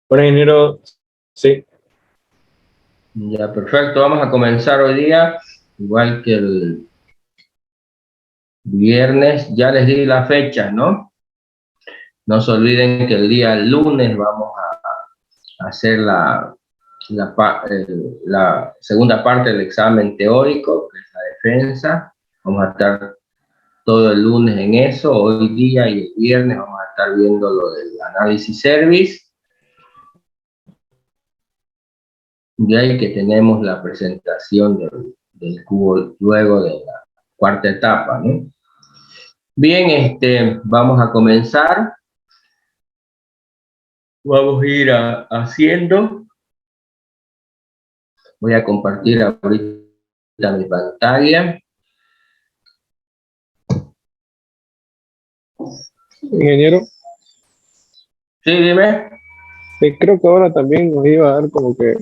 Bueno, ingeniero, sí. Ya, perfecto. Vamos a comenzar hoy día, igual que el viernes. Ya les di la fecha, ¿no? No se olviden que el día lunes vamos a hacer la segunda parte del examen teórico, que es la defensa. Vamos a estar todo el lunes en eso. Hoy día y el viernes vamos a estar viendo lo del análisis service. De ahí que tenemos la presentación del cubo luego de la cuarta etapa, ¿no? Bien, vamos a comenzar. Vamos a ir haciendo. Voy a compartir ahorita mi pantalla. Ingeniero, Sí, dime. creo que ahora también nos iba a dar como que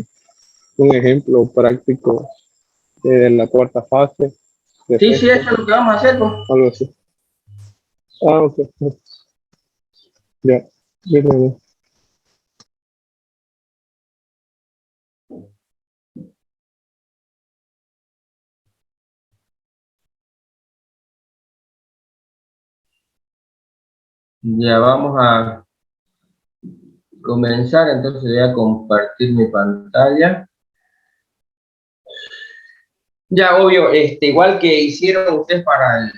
un ejemplo práctico de la cuarta fase, Sí, eso defensa, es lo que vamos a hacer, pues. algo así. Ah, ok. Ya, bien, bien. Ya vamos a comenzar, entonces voy a compartir mi pantalla. Ya, obvio, igual que hicieron ustedes para el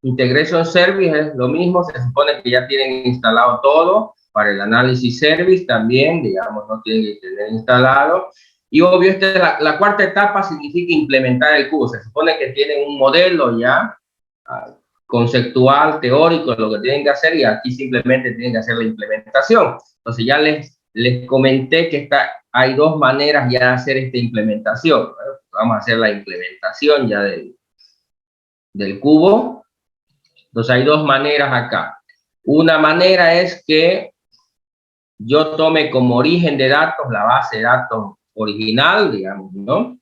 Integration Service, es lo mismo, se supone que ya tienen instalado todo. Para el análisis service también, digamos, no tienen que tener instalado. Y obvio, esta es la cuarta etapa, significa implementar el cubo. Se supone que tienen un modelo ya conceptual, teórico, lo que tienen que hacer, y aquí simplemente tienen que hacer la implementación. Entonces ya les comenté que hay dos maneras ya de hacer esta implementación. Vamos a hacer la implementación ya del cubo. Entonces hay dos maneras acá. Una manera es que yo tome como origen de datos la base de datos original, digamos, ¿no?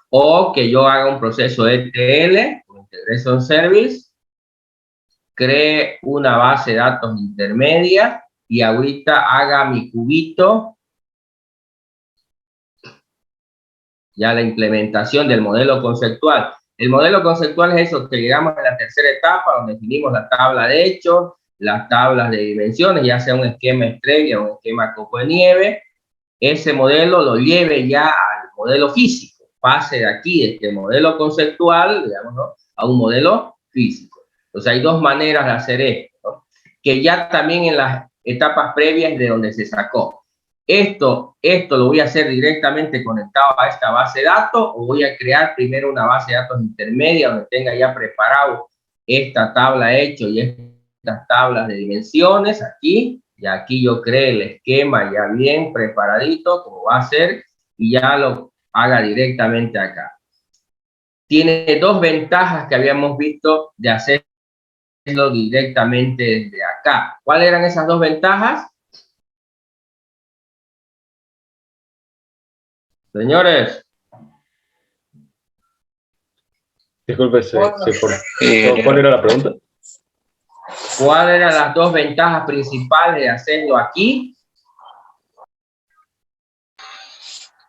O que yo haga un proceso ETL, Integration Service, cree una base de datos intermedia y ahorita haga mi cubito, ya la implementación del modelo conceptual. El modelo conceptual es eso, que llegamos a la tercera etapa, donde definimos la tabla de hechos, las tablas de dimensiones, ya sea un esquema estrella o un esquema copo de nieve. Ese modelo lo lleve ya al modelo físico, pase de aquí, de este modelo conceptual, digamos, ¿no?, a un modelo físico. Entonces hay dos maneras de hacer esto, ¿no?, que ya también en las etapas previas de donde se sacó. Esto lo voy a hacer directamente conectado a esta base de datos, o voy a crear primero una base de datos intermedia donde tenga ya preparado esta tabla hecho y estas tablas de dimensiones aquí, y aquí yo creo el esquema ya bien preparadito como va a ser, y ya lo haga directamente acá. Tiene dos ventajas que habíamos visto de hacerlo directamente desde acá. ¿Cuáles eran esas dos ventajas? Señores. Disculpe, ¿cuál era la pregunta? ¿Cuáles eran las dos ventajas principales de hacerlo aquí?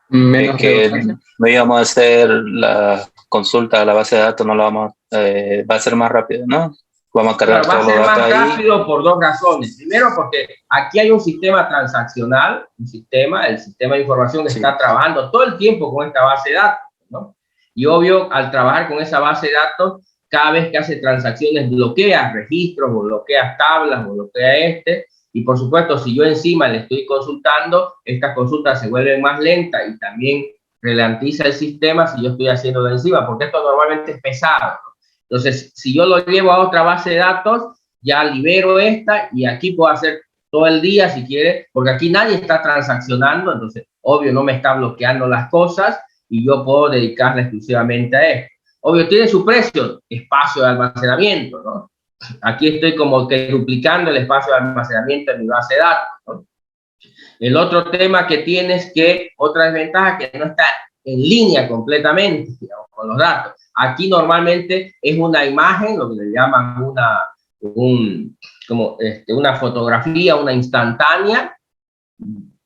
Menos que no íbamos a hacer la consulta a la base de datos, no lo vamos, va a ser más rápido, ¿no? Vamos a cargar Claro, va a ser más rápido ahí. por dos razones. Primero, porque aquí hay un sistema transaccional, el sistema de información que está trabajando todo el tiempo con esta base de datos, ¿no? Y obvio, al trabajar con esa base de datos, cada vez que hace transacciones bloquea registros, o bloquea tablas, o bloquea y por supuesto, si yo encima le estoy consultando, estas consultas se vuelven más lentas y también ralentiza el sistema si yo estoy haciéndolo encima, porque esto normalmente es pesado, ¿no? Entonces, si yo lo llevo a otra base de datos, ya libero esta y aquí puedo hacer todo el día si quiere, porque aquí nadie está transaccionando, entonces, obvio, no me está bloqueando las cosas y yo puedo dedicarla exclusivamente a esto. Obvio, tiene su precio, espacio de almacenamiento, ¿no? Aquí estoy como que duplicando el espacio de almacenamiento en mi base de datos, ¿no? El otro tema que tiene es que, otra desventaja, que no está en línea completamente, digamos, con los datos. Aquí normalmente es una imagen, lo que le llaman una fotografía, una instantánea,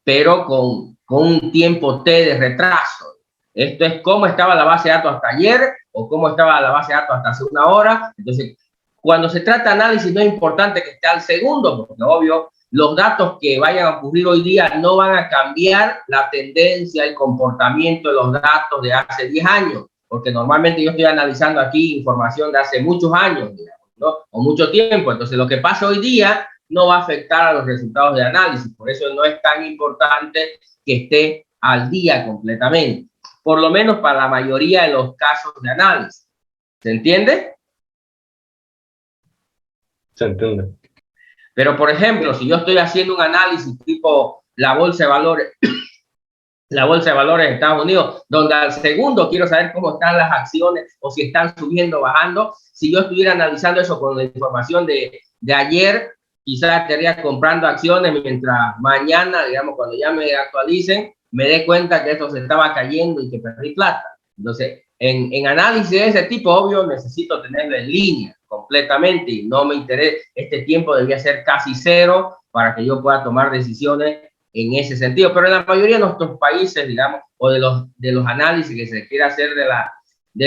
pero con un tiempo T de retraso. Esto es cómo estaba la base de datos hasta ayer o cómo estaba la base de datos hasta hace una hora. Entonces, cuando se trata de análisis, no es importante que esté al segundo, porque obvio, los datos que vayan a ocurrir hoy día no van a cambiar la tendencia, el comportamiento de los datos de hace 10 años, porque normalmente yo estoy analizando aquí información de hace muchos años, digamos, ¿no? O mucho tiempo. Entonces, lo que pasa hoy día no va a afectar a los resultados de análisis. Por eso no es tan importante que esté al día completamente, por lo menos para la mayoría de los casos de análisis. ¿Se entiende? Se entiende. Pero, por ejemplo, si yo estoy haciendo un análisis tipo la bolsa de valores, la bolsa de valores de Estados Unidos, donde al segundo quiero saber cómo están las acciones o si están subiendo o bajando, si yo estuviera analizando eso con la información de ayer, quizás estaría comprando acciones mientras mañana, digamos, cuando ya me actualicen, me dé cuenta que esto se estaba cayendo y que perdí plata. Entonces, en análisis de ese tipo, obvio, necesito tenerlo en línea completamente y no me interesa. Este tiempo debía ser casi cero para que yo pueda tomar decisiones en ese sentido. Pero en la mayoría de nuestros países, digamos, o de los análisis que se quiere hacer de la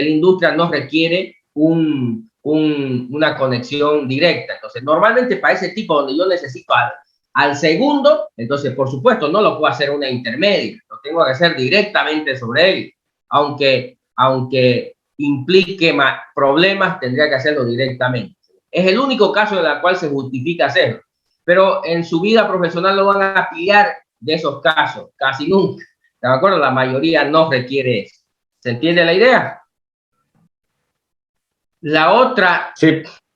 industria, no requiere una conexión directa. Entonces, normalmente para ese tipo donde yo necesito al segundo, entonces, por supuesto, no lo puedo hacer una intermedia, lo tengo que hacer directamente sobre él, aunque implique más problemas, tendría que hacerlo directamente. Es el único caso en el cual se justifica hacerlo, pero en su vida profesional lo van a pillar de esos casos, casi nunca. ¿De acuerdo? La mayoría no requiere eso. ¿Se entiende la idea? La otra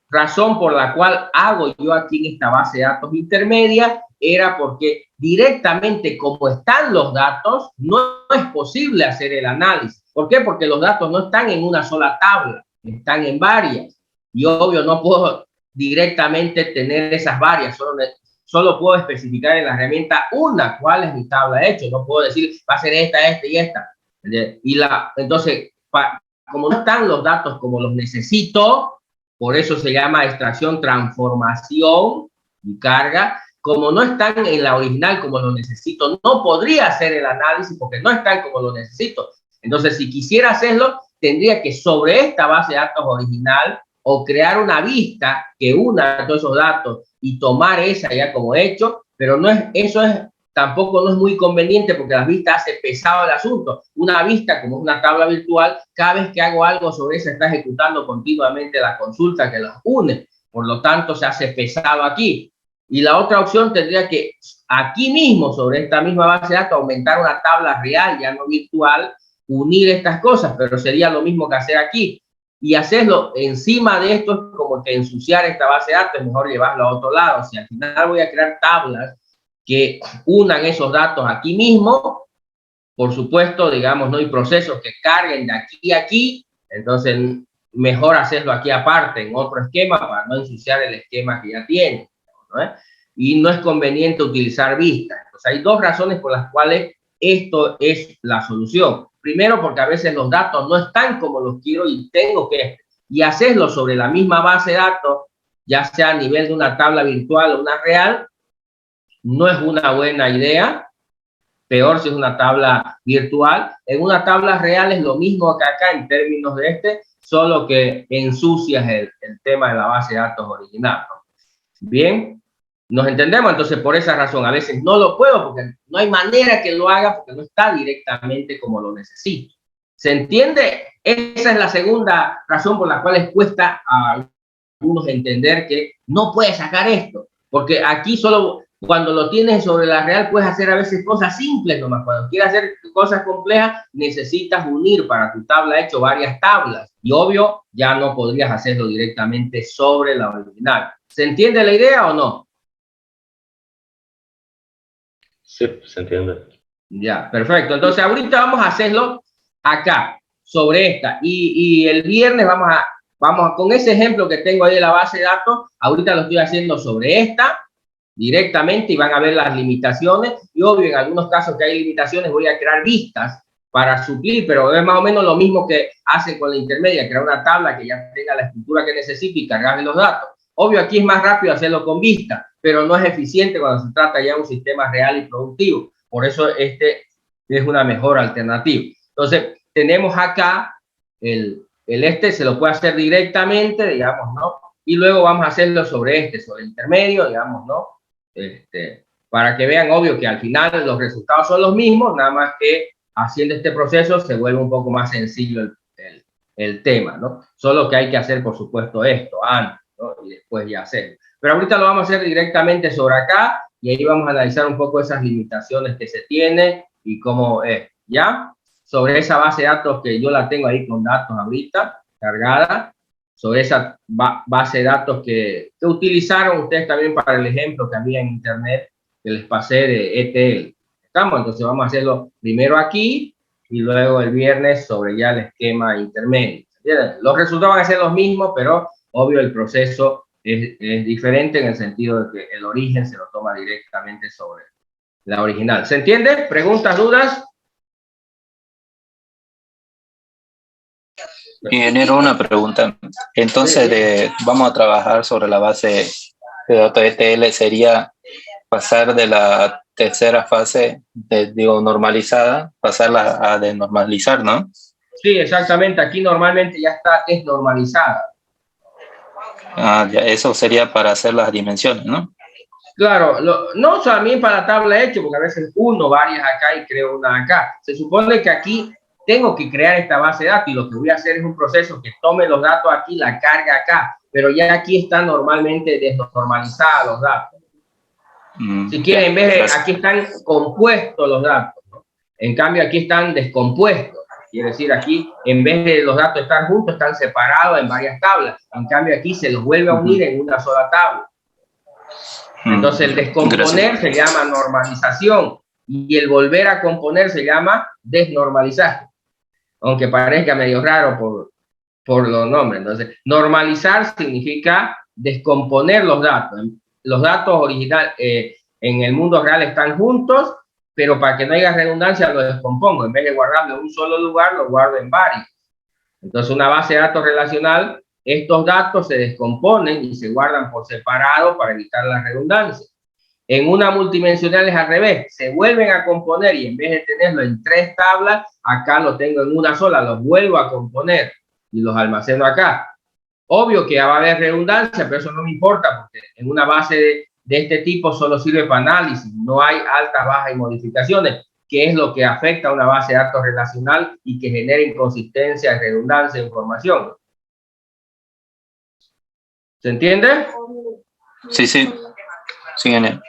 razón por la cual hago yo aquí en esta base de datos intermedia era porque directamente como están los datos, no es posible hacer el análisis. ¿Por qué? Porque los datos no están en una sola tabla, están en varias. Y obvio, no puedo directamente tener esas varias, solo puedo especificar en la herramienta cuál es mi tabla de hechos. No puedo decir, va a ser esta y esta. Entonces, como no están los datos como los necesito, por eso se llama extracción, transformación y carga. Como no están en la original como lo necesito, no podría hacer el análisis porque no están como lo necesito. Entonces, si quisiera hacerlo, tendría que sobre esta base de datos original o crear una vista que una todos esos datos y tomar esa ya como hecho, pero tampoco no es muy conveniente porque las vistas hace pesado el asunto. Una vista, como una tabla virtual, cada vez que hago algo sobre esa está ejecutando continuamente la consulta que las une. Por lo tanto, se hace pesado aquí. Y la otra opción tendría que aquí mismo, sobre esta misma base de datos, aumentar una tabla real, ya no virtual, unir estas cosas, pero sería lo mismo que hacer aquí. Y hacerlo encima de esto es como que ensuciar esta base de datos, es mejor llevarlo a otro lado. Si al final voy a crear tablas que unan esos datos aquí mismo, por supuesto, digamos, no hay procesos que carguen de aquí a aquí, entonces mejor hacerlo aquí aparte, en otro esquema, para no ensuciar el esquema que ya tiene, ¿no? Y no es conveniente utilizar vistas. Entonces, hay dos razones por las cuales esto es la solución. Primero, porque a veces los datos no están como los quiero y tengo que hacerlo sobre la misma base de datos, ya sea a nivel de una tabla virtual o una real, no es una buena idea. Peor si es una tabla virtual. En una tabla real es lo mismo que acá en términos de solo que ensucias el tema de la base de datos original, ¿no? Bien, nos entendemos. Entonces, por esa razón, a veces no lo puedo porque no hay manera que lo haga porque no está directamente como lo necesito. ¿Se entiende? Esa es la segunda razón por la cual les cuesta a algunos entender que no puedes sacar esto, porque aquí solo cuando lo tienes sobre la real puedes hacer a veces cosas simples nomás. Cuando quieres hacer cosas complejas necesitas unir para tu tabla hecho varias tablas y obvio ya no podrías hacerlo directamente sobre la original. ¿Se entiende la idea o no? Sí, se entiende. Ya, perfecto. Entonces ahorita vamos a hacerlo acá, sobre esta. Y el viernes vamos a, con ese ejemplo que tengo ahí de la base de datos, ahorita lo estoy haciendo sobre esta directamente y van a ver las limitaciones. Y obvio, en algunos casos que hay limitaciones voy a crear vistas para suplir, pero es más o menos lo mismo que hacen con la intermedia, crear una tabla que ya tenga la estructura que necesito y cargarle los datos. Obvio, aquí es más rápido hacerlo con vista, pero no es eficiente cuando se trata ya de un sistema real y productivo. por eso este es una mejor alternativa. Entonces, tenemos acá este se lo puede hacer directamente, digamos, ¿no? Y luego vamos a hacerlo sobre el intermedio, digamos, ¿no? Para que vean, obvio, que al final los resultados son los mismos, nada más que haciendo este proceso se vuelve un poco más sencillo el tema, ¿no? Solo que hay que hacer, por supuesto, esto antes, ¿no? Y después ya hacerlo. Pero ahorita lo vamos a hacer directamente sobre acá y ahí vamos a analizar un poco esas limitaciones que se tienen y cómo es, ¿ya? Sobre esa base de datos que yo la tengo ahí con datos ahorita, cargada, sobre esa base de datos que utilizaron ustedes también para el ejemplo que había en internet que les pasé de ETL. ¿Estamos? Entonces vamos a hacerlo primero aquí y luego el viernes sobre ya el esquema intermedio. ¿Entienden? Los resultados van a ser los mismos, pero obvio el proceso es diferente en el sentido de que el origen se lo toma directamente sobre la original. ¿Se entiende? ¿Preguntas, dudas? Ingeniero, una pregunta. Entonces, vamos a trabajar sobre la base de datos ETL. ¿Sería pasar de la tercera fase, normalizada, pasarla a desnormalizar, ¿no? Sí, exactamente. Aquí normalmente ya está desnormalizada. Ya, eso sería para hacer las dimensiones, ¿no? Claro, no también para la tabla hecho, porque a veces uno varias acá y creo una acá. Se supone que aquí tengo que crear esta base de datos y lo que voy a hacer es un proceso que tome los datos aquí, la carga acá, pero ya aquí están normalmente desnormalizados los datos. Si quieren, en vez de aquí están compuestos los datos, ¿no? En cambio aquí están descompuestos. Quiere decir, aquí en vez de los datos estar juntos, están separados en varias tablas. En cambio aquí se los vuelve a unir en una sola tabla. Entonces el descomponer se llama normalización y el volver a componer se llama desnormalizar. Aunque parezca medio raro por los nombres. Entonces, normalizar significa descomponer los datos. Los datos originales en el mundo real están juntos, pero para que no haya redundancia lo descompongo. En vez de guardarlo en un solo lugar, lo guardo en varios. Entonces, una base de datos relacional, estos datos se descomponen y se guardan por separado para evitar la redundancia. En una multidimensional es al revés, se vuelven a componer y en vez de tenerlo en 3 tablas, acá lo tengo en una sola, los vuelvo a componer y los almaceno acá. Obvio que va a haber redundancia, pero eso no me importa porque en una base de este tipo solo sirve para análisis, no hay alta, baja y modificaciones, que es lo que afecta a una base de datos relacional y que genera inconsistencia, redundancia de información. ¿Se entiende? Sí, sí. Sí, genial.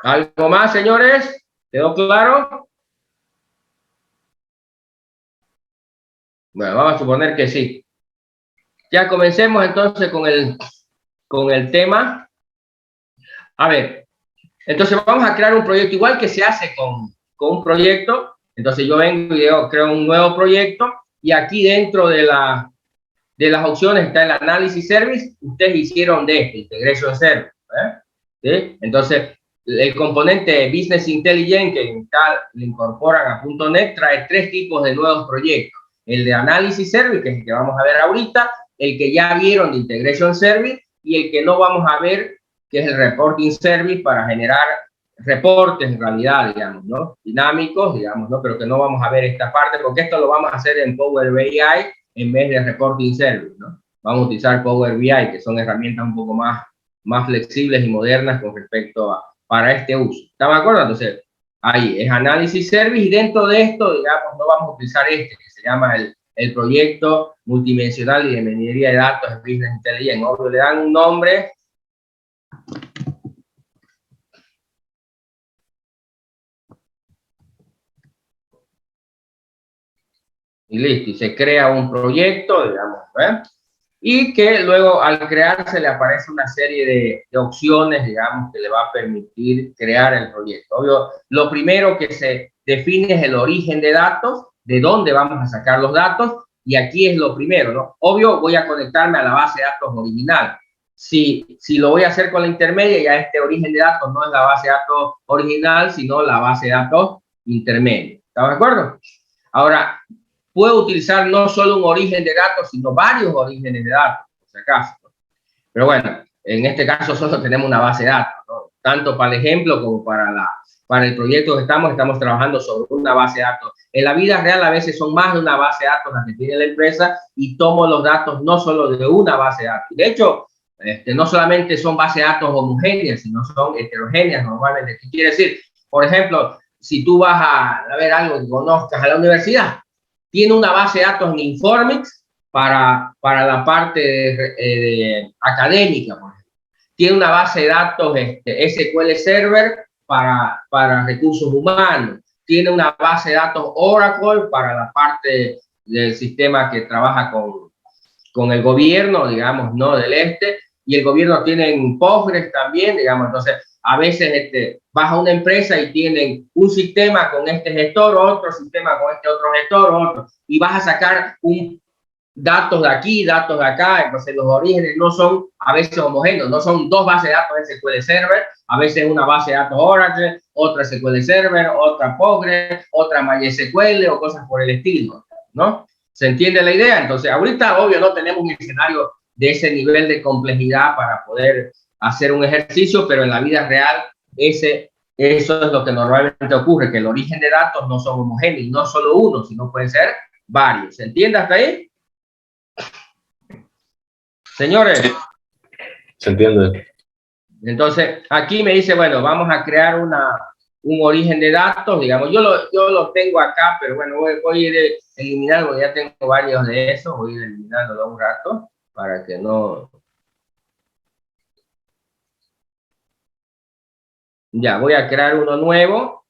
¿Algo más, señores? ¿Quedó claro? Bueno, vamos a suponer que sí. Ya comencemos entonces con el tema. A ver, entonces vamos a crear un proyecto igual que se hace con un proyecto. Entonces yo vengo y creo un nuevo proyecto y aquí dentro de las opciones está el análisis service. Ustedes hicieron de este, integration service. ¿Sí? Entonces, el componente Business Intelligence que le incorporan a .NET trae 3 tipos de nuevos proyectos. El de Analysis Service, que es el que vamos a ver ahorita, el que ya vieron de Integration Service y el que no vamos a ver, que es el Reporting Service para generar reportes en realidad, digamos, ¿no? Dinámicos, digamos, ¿no? Pero que no vamos a ver esta parte porque esto lo vamos a hacer en Power BI en vez de Reporting Service, ¿no? Vamos a utilizar Power BI, que son herramientas un poco más flexibles y modernas con respecto para este uso. ¿Están de acuerdo? Entonces, ahí es Análisis Service y dentro de esto, digamos, no vamos a utilizar que se llama el proyecto multidimensional y de minería de datos en Business Intelligence. Obvio, le dan un nombre. Y listo, y se crea un proyecto, digamos, ¿eh? Y que luego al crearse le aparece una serie de opciones, digamos, que le va a permitir crear el proyecto. Obvio, lo primero que se define es el origen de datos, de dónde vamos a sacar los datos, y aquí es lo primero, ¿no? Obvio, voy a conectarme a la base de datos original. Si lo voy a hacer con la intermedia, ya este origen de datos no es la base de datos original, sino la base de datos intermedia. ¿Estamos de acuerdo? Ahora, puedo utilizar no solo un origen de datos, sino varios orígenes de datos, por si acaso. Pero bueno, en este caso solo tenemos una base de datos, ¿no? tanto para el ejemplo como para el proyecto que estamos trabajando sobre una base de datos. En la vida real a veces son más de una base de datos la que tiene la empresa y tomo los datos no solo de una base de datos. De hecho, no solamente son bases de datos homogéneas, sino son heterogéneas normalmente. ¿Qué quiere decir? Por ejemplo, si tú vas a ver algo que conozcas a la universidad, tiene una base de datos en Informix para la parte académica, por ejemplo. Tiene una base de datos SQL Server para recursos humanos. Tiene una base de datos Oracle para la parte del sistema que trabaja con el gobierno, digamos, ¿no? Del y el gobierno tiene Postgres también, digamos. Entonces, a veces vas a una empresa y tienen un sistema con este gestor, otro sistema con este otro gestor, otro, y vas a sacar datos de aquí, datos de acá. Entonces los orígenes no son a veces homogéneos, no son dos bases de datos SQL Server, a veces una base de datos Oracle, otra SQL Server, otra Postgres, otra MySQL o cosas por el estilo, ¿no? ¿Se entiende la idea? Entonces ahorita, obvio, no tenemos un escenario de ese nivel de complejidad para poder hacer un ejercicio, pero en la vida real eso es lo que normalmente ocurre, que el origen de datos no son homogéneos, no solo uno, sino pueden ser varios. ¿Se entiende hasta ahí? Señores. Sí, se entiende. Entonces, aquí me dice, bueno, vamos a crear un origen de datos, digamos, yo lo tengo acá, pero bueno, voy a ir eliminando, ya tengo varios de esos, voy a ir eliminándolo un rato para que no... Ya, voy a crear uno nuevo,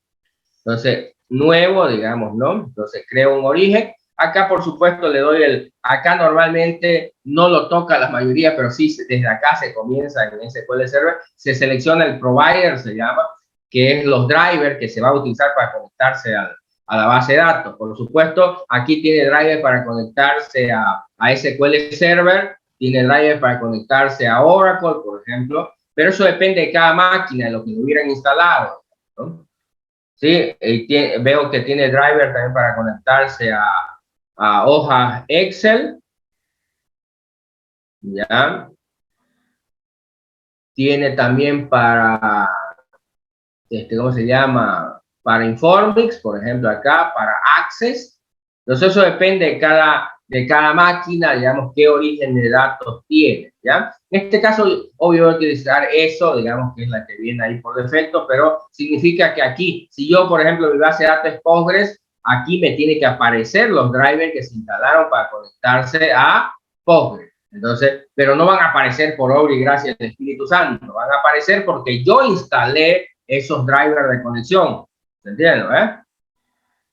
entonces, nuevo, digamos, ¿no? Entonces, creo un origen. Acá, por supuesto, le doy acá normalmente no lo toca la mayoría, pero sí, desde acá se comienza en SQL Server, se selecciona el provider, se llama, que es los drivers que se va a utilizar para conectarse a la base de datos. Por supuesto, aquí tiene driver para conectarse a SQL Server, tiene driver para conectarse a Oracle, por ejemplo, pero eso depende de cada máquina, de lo que lo hubieran instalado, ¿no? Sí, veo que tiene driver también para conectarse a hojas Excel. Ya. Tiene también para, ¿cómo se llama? Para Informix, por ejemplo, acá, para Access. Entonces, eso depende de cada máquina, digamos, qué origen de datos tiene, ¿ya? En este caso, obvio, voy a utilizar eso, digamos, que es la que viene ahí por defecto, pero significa que aquí, si yo, por ejemplo, mi base de datos es Postgres, aquí me tiene que aparecer los drivers que se instalaron para conectarse a Postgres. Entonces, pero no van a aparecer por obra y gracia del Espíritu Santo, van a aparecer porque yo instalé esos drivers de conexión. ¿Se entiende?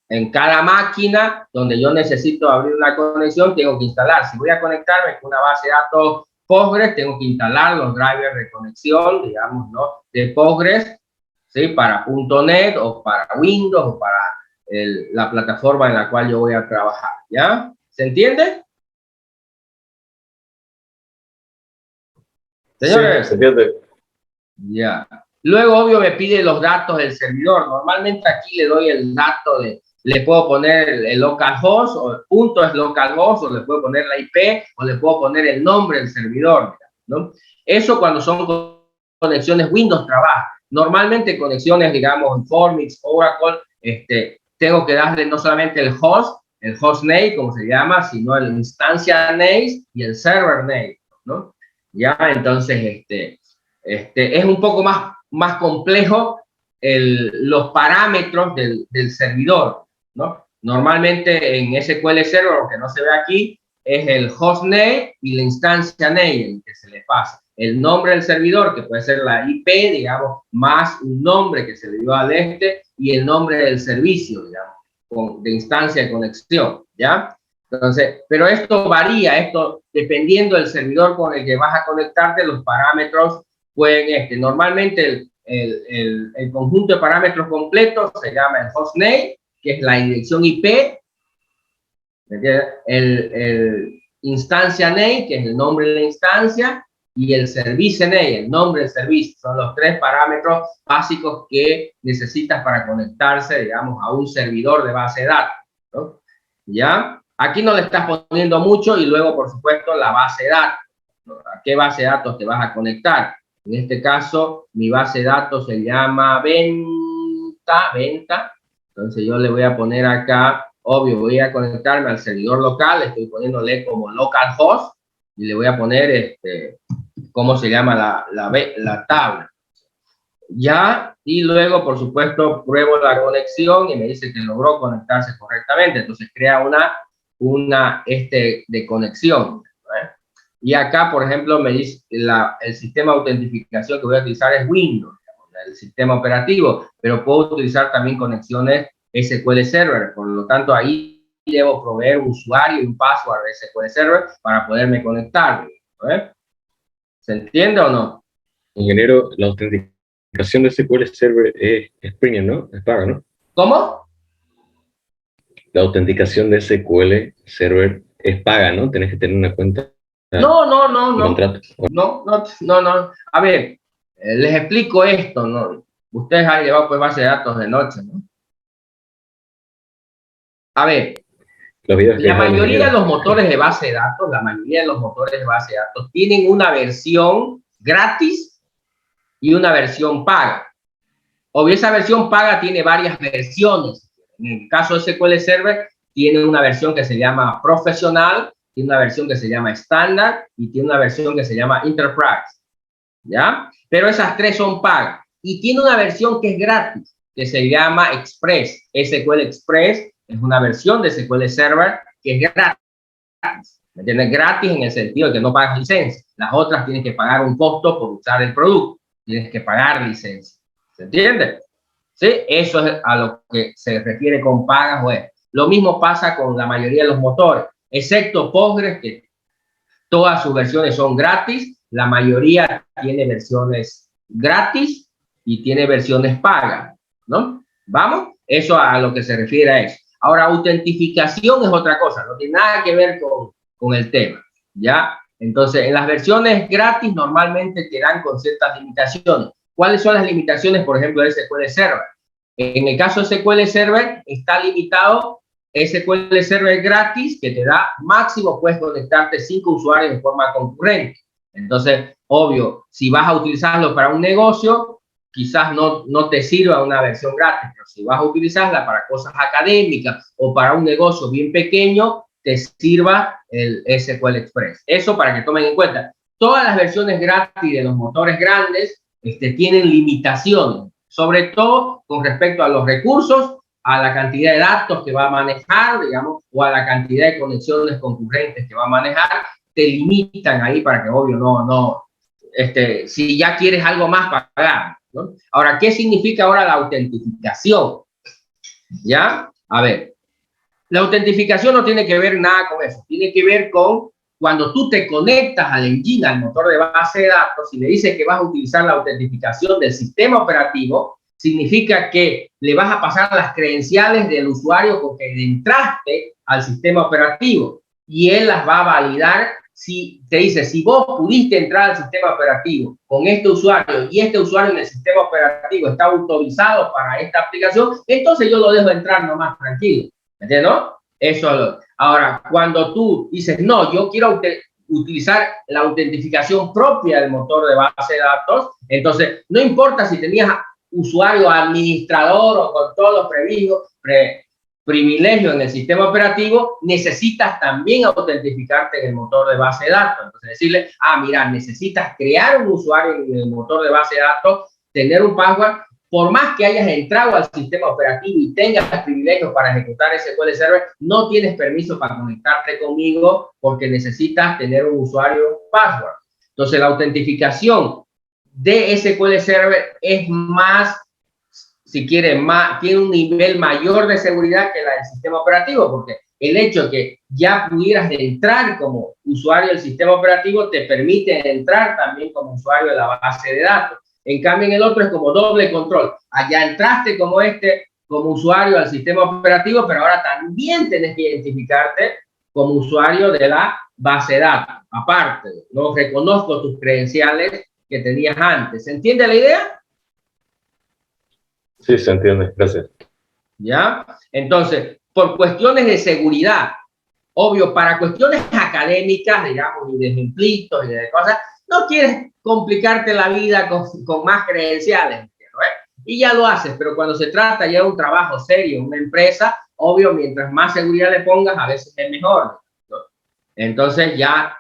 En cada máquina donde yo necesito abrir una conexión, tengo que instalar. Si voy a conectarme con una base de datos Postgres, tengo que instalar los drivers de conexión, digamos, ¿no? De Postgres, ¿sí? Para .NET o para Windows o para la plataforma en la cual yo voy a trabajar, ¿ya? ¿Se entiende? Señores. Sí, se entiende. Ya. Luego, obvio, me pide los datos del servidor. Normalmente aquí le doy el dato le puedo poner el localhost, o el punto es localhost, o le puedo poner la IP, o le puedo poner el nombre del servidor, ¿no? Eso cuando son conexiones Windows trabaja. Normalmente conexiones, digamos, Informix, Oracle, tengo que darle no solamente el host name, como se llama, sino el instancia name y el server name, ¿no? Ya, entonces, es un poco más complejo los parámetros del servidor, ¿no? Normalmente en SQL Server, lo que no se ve aquí, es el hostname y la instancia name el que se le pasa. El nombre del servidor, que puede ser la IP, digamos, más un nombre que se le dio al y el nombre del servicio, digamos, de instancia de conexión, ¿ya? Entonces, pero esto varía, dependiendo del servidor con el que vas a conectarte, los parámetros pueden, normalmente el conjunto de parámetros completos se llama el hostname, que es la dirección IP, el instancia name, que es el nombre de la instancia, y el service name, el nombre del servicio. Son los tres parámetros básicos que necesitas para conectarse, digamos, a un servidor de base de datos, ¿no? ¿Ya? Aquí no le estás poniendo mucho y luego, por supuesto, la base de datos, ¿no? ¿A qué base de datos te vas a conectar? En este caso, mi base de datos se llama venta. Entonces yo le voy a poner acá, obvio, voy a conectarme al servidor local, estoy poniéndole como localhost y le voy a poner cómo se llama la tabla. Ya, y luego, por supuesto, pruebo la conexión y me dice que logró conectarse correctamente. Entonces crea una de conexión. Y acá, por ejemplo, me dice el sistema de autentificación que voy a utilizar es Windows, el sistema operativo, pero puedo utilizar también conexiones SQL Server. Por lo tanto, ahí debo proveer un usuario y un password de SQL Server para poderme conectar. ¿Se entiende o no? Ingeniero, la autenticación de SQL Server es premium, ¿no? Es paga, ¿no? ¿Cómo? La autenticación de SQL Server es paga, ¿no? Tenés que tener una cuenta. No. Contrato. No. A ver, les explico esto, ¿no? Ustedes han llevado pues base de datos de noche, ¿no? A ver, la mayoría de los motores de base de datos, tienen una versión gratis y una versión paga. O bien esa versión paga tiene varias versiones. En el caso de SQL Server, tiene una versión que se llama profesional, tiene una versión que se llama estándar y tiene una versión que se llama enterprise. ¿Ya? Pero esas tres son pagas. Y tiene una versión que es gratis, que se llama Express. SQL Express es una versión de SQL Server que es gratis. ¿Me entiendes? Gratis en el sentido de que no pagas licencia. Las otras tienes que pagar un costo por usar el producto. Tienes que pagar licencia. ¿Se entiende? ¿Sí? Eso es a lo que se refiere con pagas web. Lo mismo pasa con la mayoría de los motores, excepto Postgres, que todas sus versiones son gratis. La mayoría tiene versiones gratis y tiene versiones pagas, ¿no? ¿Vamos? Eso a lo que se refiere a eso. Ahora, autentificación es otra cosa, no tiene nada que ver con el tema, ¿ya? Entonces, en las versiones gratis normalmente te dan con ciertas limitaciones. ¿Cuáles son las limitaciones, por ejemplo, de SQL Server? En el caso de SQL Server, está limitado SQL Server gratis, que te da máximo, puedes conectarte 5 usuarios de forma concurrente. Entonces, obvio, si vas a utilizarlo para un negocio, quizás no te sirva una versión gratis, pero si vas a utilizarla para cosas académicas o para un negocio bien pequeño, te sirva el SQL Express. Eso para que tomen en cuenta. Todas las versiones gratis de los motores grandes tienen limitaciones, sobre todo con respecto a los recursos, a la cantidad de datos que va a manejar, digamos, o a la cantidad de conexiones concurrentes que va a manejar, te limitan ahí para que, obvio, si ya quieres algo más, pagar, ¿no? Ahora, ¿qué significa ahora la autentificación? ¿Ya? A ver, la autentificación no tiene que ver nada con eso, tiene que ver con cuando tú te conectas al engine, al motor de base de datos, y le dices que vas a utilizar la autentificación del sistema operativo, significa que le vas a pasar las credenciales del usuario con que entraste al sistema operativo y él las va a validar. Si te dice, si vos pudiste entrar al sistema operativo con este usuario y este usuario en el sistema operativo está autorizado para esta aplicación, entonces yo lo dejo entrar nomás tranquilo. ¿Entiendes? Eso. Ahora, cuando tú dices, no, yo quiero utilizar la autentificación propia del motor de base de datos, entonces no importa si tenías usuario administrador o con todos los privilegios en el sistema operativo, necesitas también autentificarte en el motor de base de datos. Entonces decirle, mira, necesitas crear un usuario en el motor de base de datos, tener un password. Por más que hayas entrado al sistema operativo y tengas privilegios para ejecutar SQL Server, no tienes permiso para conectarte conmigo porque necesitas tener un usuario y un password. Entonces, la autentificación de SQL Server es más, si quieren, tiene un nivel mayor de seguridad que la del sistema operativo, porque el hecho de que ya pudieras entrar como usuario del sistema operativo te permite entrar también como usuario de la base de datos. En cambio, en el otro es como doble control. Allá entraste como usuario al sistema operativo, pero ahora también tenés que identificarte como usuario de la base de datos. Aparte, no reconozco tus credenciales que tenías antes. ¿Se entiende la idea? Sí, se entiende. Gracias. ¿Ya? Entonces, por cuestiones de seguridad, obvio, para cuestiones académicas, digamos, y de ejemplitos y de cosas, no quieres complicarte la vida con más credenciales, ¿no? Y ya lo haces, pero cuando se trata ya de un trabajo serio, una empresa, obvio, mientras más seguridad le pongas, a veces es mejor, ¿no? Entonces ya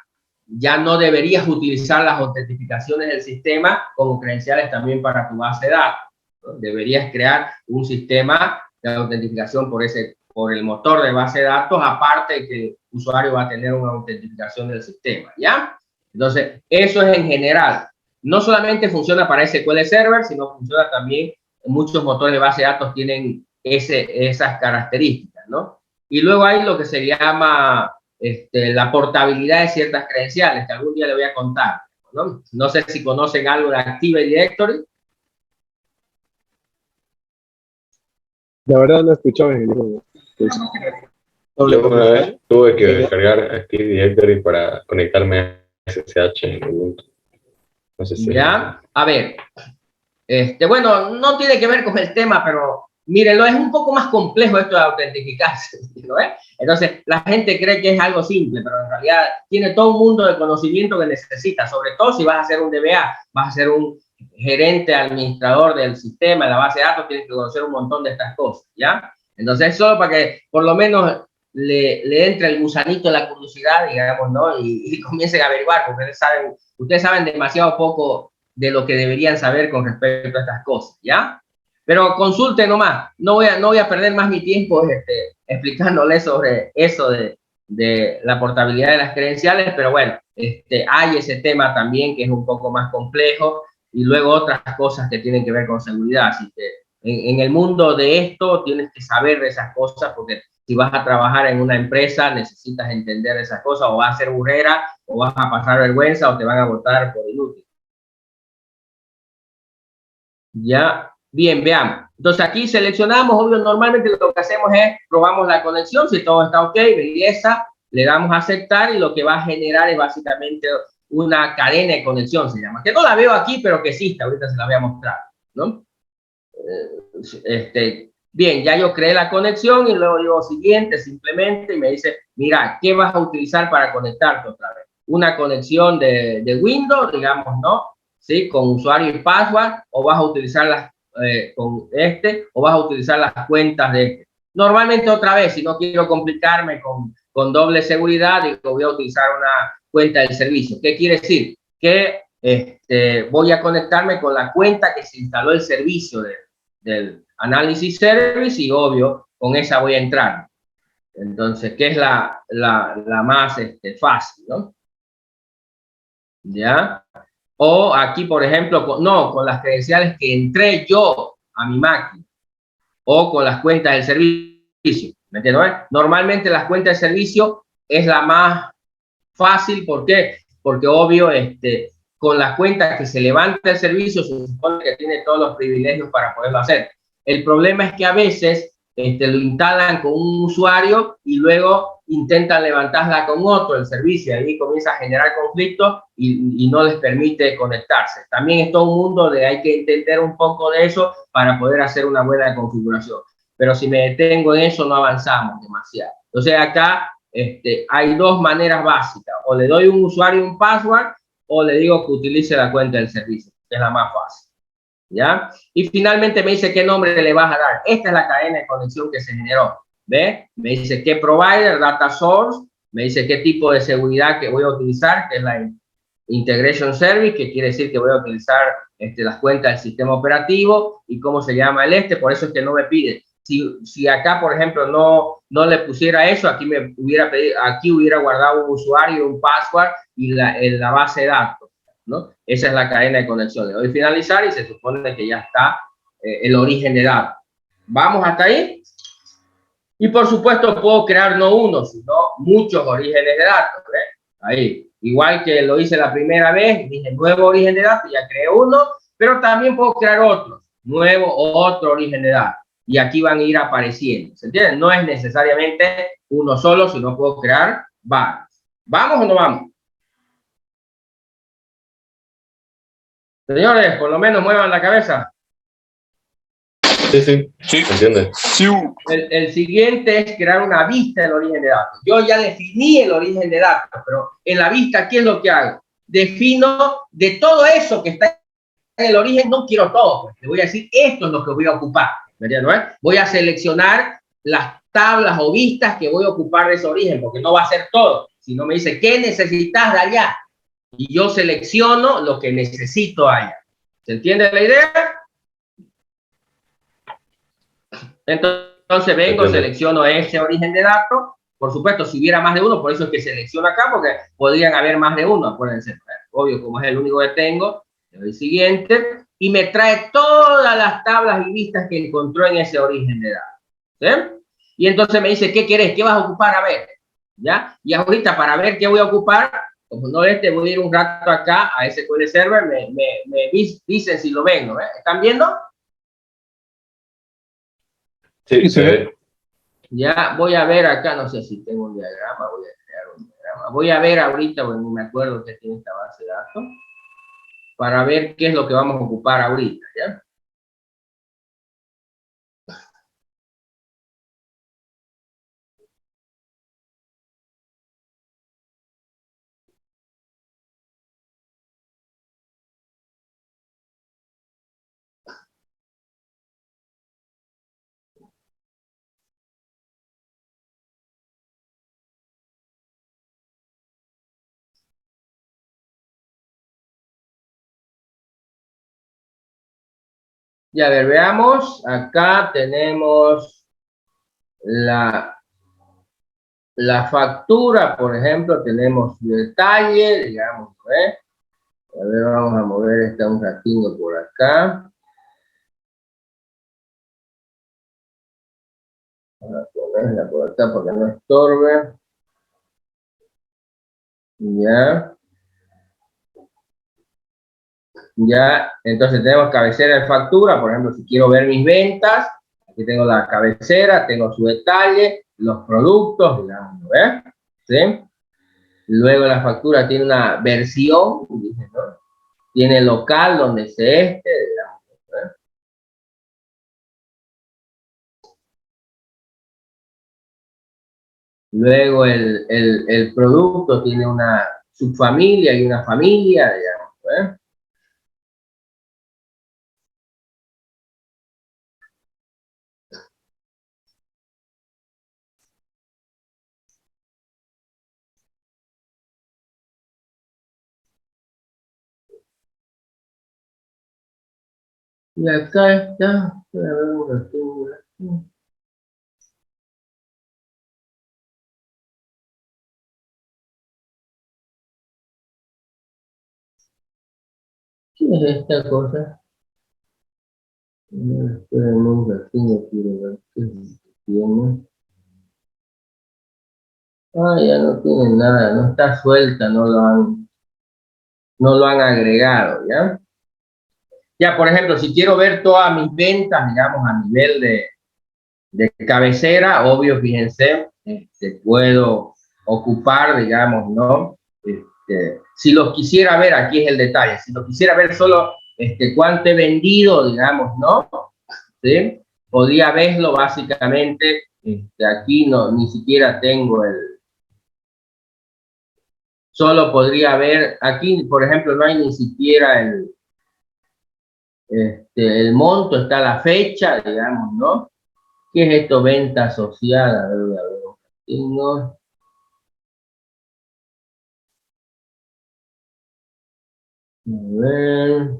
no deberías utilizar las autentificaciones del sistema como credenciales también para tu base de datos, ¿no? Deberías crear un sistema de autentificación por el motor de base de datos, aparte de que el usuario va a tener una autentificación del sistema, ¿ya? Entonces, eso es en general. No solamente funciona para SQL Server, sino funciona también, muchos motores de base de datos tienen esas características, ¿no? Y luego hay lo que se llama la portabilidad de ciertas credenciales, que algún día le voy a contar, ¿no? No sé si conocen algo de Active Directory. La verdad no he escuchado en el Yo una vez tuve que descargar Active Directory para conectarme a SSH en Ubuntu. No sé si... Ya, a ver, bueno, no tiene que ver con el tema, pero mírenlo, es un poco más complejo esto de autentificarse, ¿no? Entonces, la gente cree que es algo simple, pero en realidad tiene todo un mundo de conocimiento que necesita, sobre todo si vas a ser un DBA, vas a ser un gerente administrador del sistema, de la base de datos, tienes que conocer un montón de estas cosas, ¿ya? Entonces, es solo para que por lo menos le entre el gusanito de la curiosidad, digamos, ¿no? Y comiencen a averiguar, porque ustedes saben demasiado poco de lo que deberían saber con respecto a estas cosas, ¿ya? Pero consulten nomás, no voy a perder más mi tiempo explicándoles sobre eso de la portabilidad de las credenciales, pero bueno, hay ese tema también que es un poco más complejo y luego otras cosas que tienen que ver con seguridad, así que en el mundo de esto tienes que saber de esas cosas porque si vas a trabajar en una empresa necesitas entender esas cosas o vas a ser burrera o vas a pasar vergüenza o te van a votar por inútil. Ya, bien, veamos. Entonces aquí seleccionamos, obvio, normalmente lo que hacemos es probamos la conexión, si todo está ok, belleza, le damos a aceptar y lo que va a generar es básicamente una cadena de conexión, se llama, que no la veo aquí, pero que existe, ahorita se la voy a mostrar, ¿no? Bien, ya yo creé la conexión y luego digo siguiente, simplemente, y me dice, mira, ¿qué vas a utilizar para conectarte otra vez? Una conexión de Windows, digamos, ¿no? ¿Sí? Con usuario y password, o vas a utilizar o vas a utilizar las cuentas de Normalmente otra vez, si no quiero complicarme con doble seguridad, digo, voy a utilizar una cuenta del servicio. ¿Qué quiere decir? Que voy a conectarme con la cuenta que se instaló el servicio del Analysis Service y obvio, con esa voy a entrar. Entonces, ¿qué es la más fácil, ¿no? ¿Ya? O aquí, por ejemplo, con las credenciales que entré yo a mi máquina o con las cuentas del servicio. ¿Me entiendes? Normalmente las cuentas de servicio es la más fácil. ¿Por qué? Porque obvio, con las cuentas que se levanta el servicio se supone que tiene todos los privilegios para poderlo hacer. El problema es que a veces lo instalan con un usuario y luego intentan levantarla con otro el servicio, y ahí comienza a generar conflictos y no les permite conectarse. También es todo un mundo de hay que entender un poco de eso para poder hacer una buena configuración. Pero si me detengo en eso no avanzamos demasiado. Entonces acá hay dos maneras básicas. O le doy un usuario y un password o le digo que utilice la cuenta del servicio, que es la más fácil. ¿Ya? Y finalmente me dice qué nombre le vas a dar. Esta es la cadena de conexión que se generó. ¿Ve? Me dice qué provider, data source, me dice qué tipo de seguridad que voy a utilizar, que es la Integration Service, que quiere decir que voy a utilizar las cuentas del sistema operativo y cómo se llama por eso es que no me pide. Si acá, por ejemplo, no le pusiera eso, aquí me hubiera pedido, aquí hubiera guardado un usuario, un password y la base de datos, ¿no? Esa es la cadena de conexión. Le doy finalizar y se supone que ya está el origen de datos. ¿Vamos hasta ahí? Y por supuesto puedo crear no uno, sino muchos orígenes de datos. ¿Ves? Ahí. Igual que lo hice la primera vez, dije nuevo origen de datos, ya creé uno, pero también puedo crear otro, otro origen de datos. Y aquí van a ir apareciendo. ¿Se entiende? No es necesariamente uno solo, sino puedo crear varios. ¿Vamos o no vamos? Señores, por lo menos muevan la cabeza. Sí. ¿Entiendes? Sí. El siguiente es crear una vista del origen de datos. Yo ya definí el origen de datos, pero en la vista, ¿qué es lo que hago? defino de todo eso que está en el origen, no quiero todo, pues. Le voy a decir, esto es lo que voy a ocupar, ¿verdad? Voy a seleccionar las tablas o vistas que voy a ocupar de ese origen, porque no va a ser todo. Si no me dice, ¿qué necesitas de allá? Y yo selecciono lo que necesito allá. ¿Se entiende la idea? Entonces vengo, selecciono ese origen de datos. Por supuesto, si hubiera más de uno, por eso es que selecciono acá, porque podrían haber más de uno, acuérdense. Obvio, como es el único que tengo, le doy siguiente, y me trae todas las tablas y vistas que encontró en ese origen de datos. ¿Sí? Y entonces me dice, ¿qué querés? ¿Qué vas a ocupar? A ver, ¿ya? Y ahorita, para ver qué voy a ocupar, como no voy a ir un rato acá a SQL Server, me dicen si lo ven, ¿no? ¿Están viendo? Sí, se ve. Ya voy a ver acá, no sé si tengo un diagrama, voy a crear un diagrama. Voy a ver ahorita, bueno, no me acuerdo que tiene esta base de datos, para ver qué es lo que vamos a ocupar ahorita, ¿ya? Ya, a ver, veamos. Acá tenemos la factura, por ejemplo, tenemos detalle, digamos, ¿eh? A ver, vamos a mover esta un ratito por acá. Vamos a ponerla por acá porque no estorbe. Ya. Ya, entonces tenemos cabecera de factura, por ejemplo, si quiero ver mis ventas, aquí tengo la cabecera, tengo su detalle, los productos, digamos, ¿ves? ¿Sí? Luego la factura tiene una versión, ¿no? Tiene local donde se digamos, ¿ves? Luego el producto tiene una subfamilia y una familia, digamos, ¿ves? Y acá está, voy a ver un ratito. ¿Qué es esta cosa? Esperen un ratito, quiero ver qué tiene. Ah, ya no tiene nada, no está suelta, no lo han agregado, ¿ya? Ya, por ejemplo, si quiero ver todas mis ventas, digamos, a nivel de cabecera, obvio, fíjense, puedo ocupar, digamos, ¿no? Si lo quisiera ver, aquí es el detalle, si lo quisiera ver solo cuánto he vendido, digamos, ¿no? ¿Sí? Podría verlo básicamente, aquí no, ni siquiera tengo solo podría ver, aquí, por ejemplo, no hay ni siquiera el monto, está la fecha, digamos, ¿no? ¿Qué es esto? Venta asociada. A ver, voy a ver un ratito. A ver.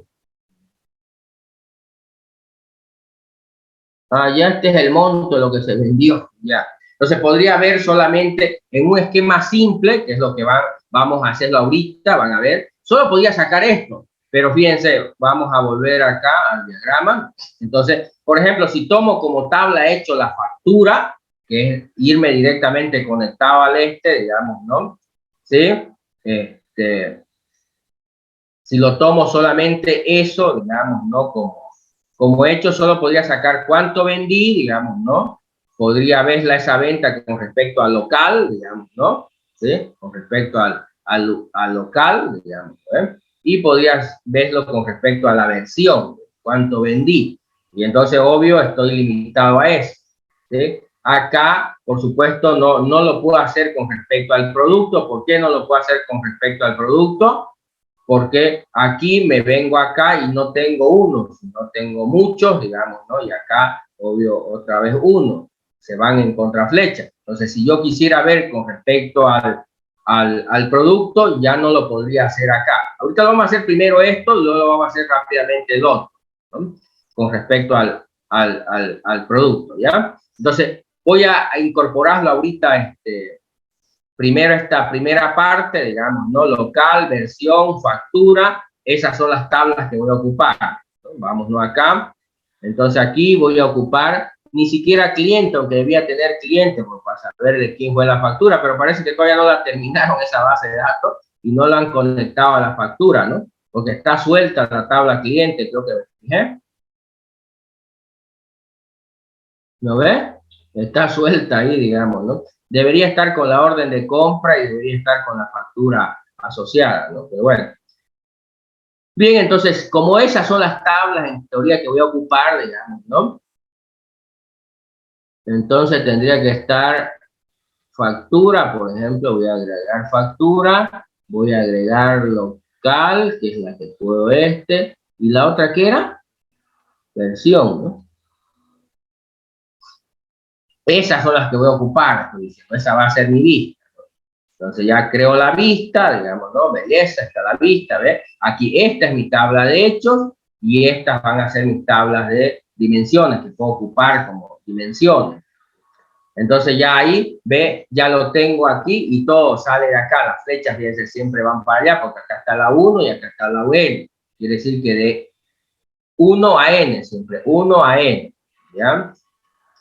Ah, ya este es el monto de lo que se vendió, ya. Entonces podría ver solamente en un esquema simple, que es lo que vamos a hacerlo ahorita, van a ver. Solo podría sacar esto, pero fíjense, vamos a volver acá al diagrama. Entonces, por ejemplo, si tomo como tabla hecho la factura, que es irme directamente conectado al digamos, ¿no? ¿Sí? Si lo tomo solamente eso, digamos, ¿no? Como hecho, solo podría sacar cuánto vendí, digamos, ¿no? Podría ver esa venta con respecto al local, digamos, ¿no? ¿Sí? Con respecto al local, digamos, ¿eh? Y podrías verlo con respecto a la versión, cuánto vendí. Y entonces, obvio, estoy limitado a eso, ¿sí? Acá, por supuesto, no lo puedo hacer con respecto al producto. ¿Por qué no lo puedo hacer con respecto al producto? porque aquí me vengo acá y no tengo uno, no tengo muchos, digamos, ¿no? Y acá, obvio, otra vez uno, se van en contraflecha. Entonces, si yo quisiera ver con respecto al producto, ya no lo podría hacer acá. Ahorita vamos a hacer primero esto y luego lo vamos a hacer rápidamente el otro, ¿no? Con respecto al producto, ¿ya? Entonces, voy a incorporarlo ahorita, primero esta primera parte, digamos, ¿no? Local, versión, factura, esas son las tablas que voy a ocupar. Vamos, ¿no? Acá. Entonces aquí voy a ocupar ni siquiera cliente, aunque debía tener cliente pues, para saber de quién fue la factura, pero parece que todavía no la terminaron esa base de datos y no la han conectado a la factura, ¿no? Porque está suelta la tabla cliente, creo que me fijé. ¿No ves? Está suelta ahí, digamos, ¿no? Debería estar con la orden de compra y debería estar con la factura asociada, ¿no? Pero bueno. Bien, entonces, como esas son las tablas en teoría que voy a ocupar, digamos, ¿no? Entonces tendría que estar factura, por ejemplo, voy a agregar factura, voy a agregar local, que es la que puedo y la otra que era versión, ¿no? Esas son las que voy a ocupar, estoy diciendo, esa va a ser mi vista. Entonces ya creo la vista, digamos, ¿no? Belleza, está la vista, ¿ves? Aquí esta es mi tabla de hechos y estas van a ser mis tablas de dimensiones que puedo ocupar como dimensiones. Entonces ya ahí, ve, ya lo tengo aquí y todo sale de acá. Las flechas, fíjense, siempre van para allá porque acá está la 1 y acá está la n. Quiere decir que de 1 a n, siempre 1 a n, ¿ya?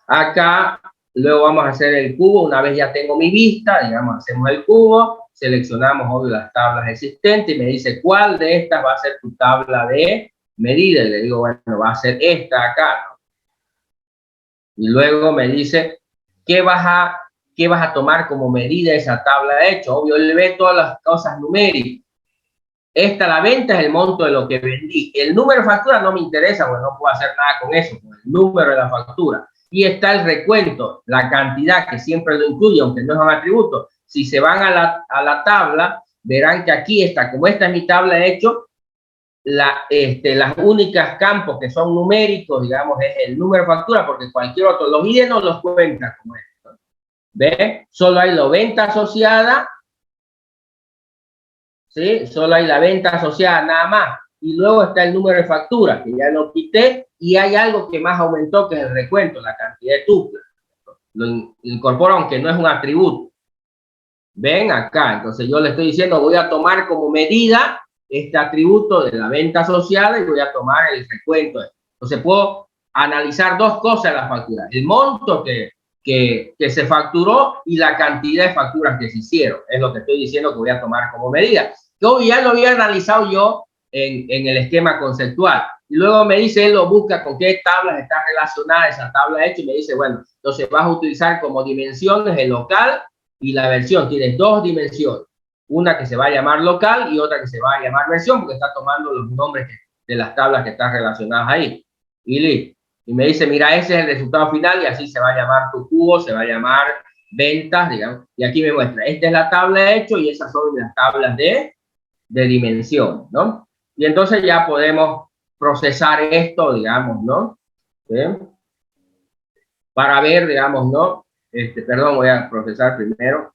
Acá, luego vamos a hacer el cubo. Una vez ya tengo mi vista, digamos, hacemos el cubo, seleccionamos, obvio, las tablas existentes y me dice cuál de estas va a ser tu tabla de medida. Y le digo, bueno, va a ser esta acá, ¿no? Y luego me dice, ¿qué vas a tomar como medida esa tabla de hecho? Obvio, él ve todas las cosas numéricas. La venta es el monto de lo que vendí. El número de factura no me interesa, porque no puedo hacer nada con eso, con el número de la factura. Y está el recuento, la cantidad que siempre lo incluye, aunque no es un atributo. Si se van a la tabla, verán que aquí está, como esta es mi tabla de hecho, las únicas campos que son numéricos, digamos, es el número de factura, porque cualquier otro, los IDE no los cuenta como esto. ¿Ve? Solo hay la venta asociada, ¿sí? Solo hay la venta asociada, nada más. Y luego está el número de factura, que ya lo quité, y hay algo que más aumentó, que es el recuento, la cantidad de tuplas. Lo incorporo, aunque no es un atributo. Ven acá, entonces yo le estoy diciendo, voy a tomar como medida este atributo de la venta asociada y voy a tomar el recuento. Entonces puedo analizar dos cosas en la factura: el monto que se facturó y la cantidad de facturas que se hicieron. Es lo que estoy diciendo que voy a tomar como medida. Yo ya lo había analizado yo en el esquema conceptual. Y luego me dice, él lo busca con qué tablas está relacionada esa tabla de hecho y me dice, bueno, entonces vas a utilizar como dimensiones el local y la versión. Tienes dos dimensiones, una que se va a llamar local y otra que se va a llamar versión, porque está tomando los nombres de las tablas que están relacionadas ahí. Y listo. Y me dice, mira, ese es el resultado final y así se va a llamar tu cubo, se va a llamar ventas, digamos. Y aquí me muestra, esta es la tabla de hecho y esas son las tablas de dimensión, ¿no? Y entonces ya podemos procesar esto, digamos, ¿no? ¿Sí? Para ver, digamos, ¿no? Perdón, voy a procesar primero.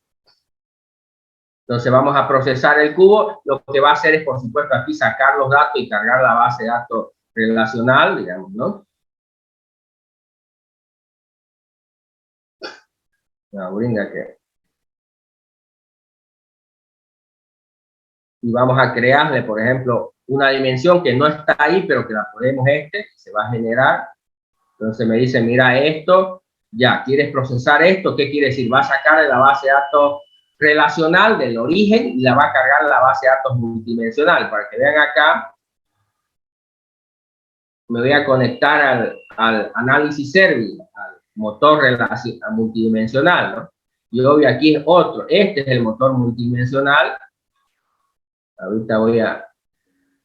Entonces vamos a procesar el cubo. Lo que va a hacer es, por supuesto, aquí sacar los datos y cargar la base de datos relacional, digamos, ¿no? No, brinda que. Y vamos a crearle, por ejemplo, una dimensión que no está ahí, pero que la podemos se va a generar. Entonces me dice, mira esto, ya, ¿quieres procesar esto? ¿Qué quiere decir? Va a sacar de la base de datos relacional del origen y la va a cargar en la base de datos multidimensional. Para que vean acá, me voy a conectar al análisis service, al motor multidimensional, ¿no? Y obvio aquí es otro. Este es el motor multidimensional. Ahorita voy a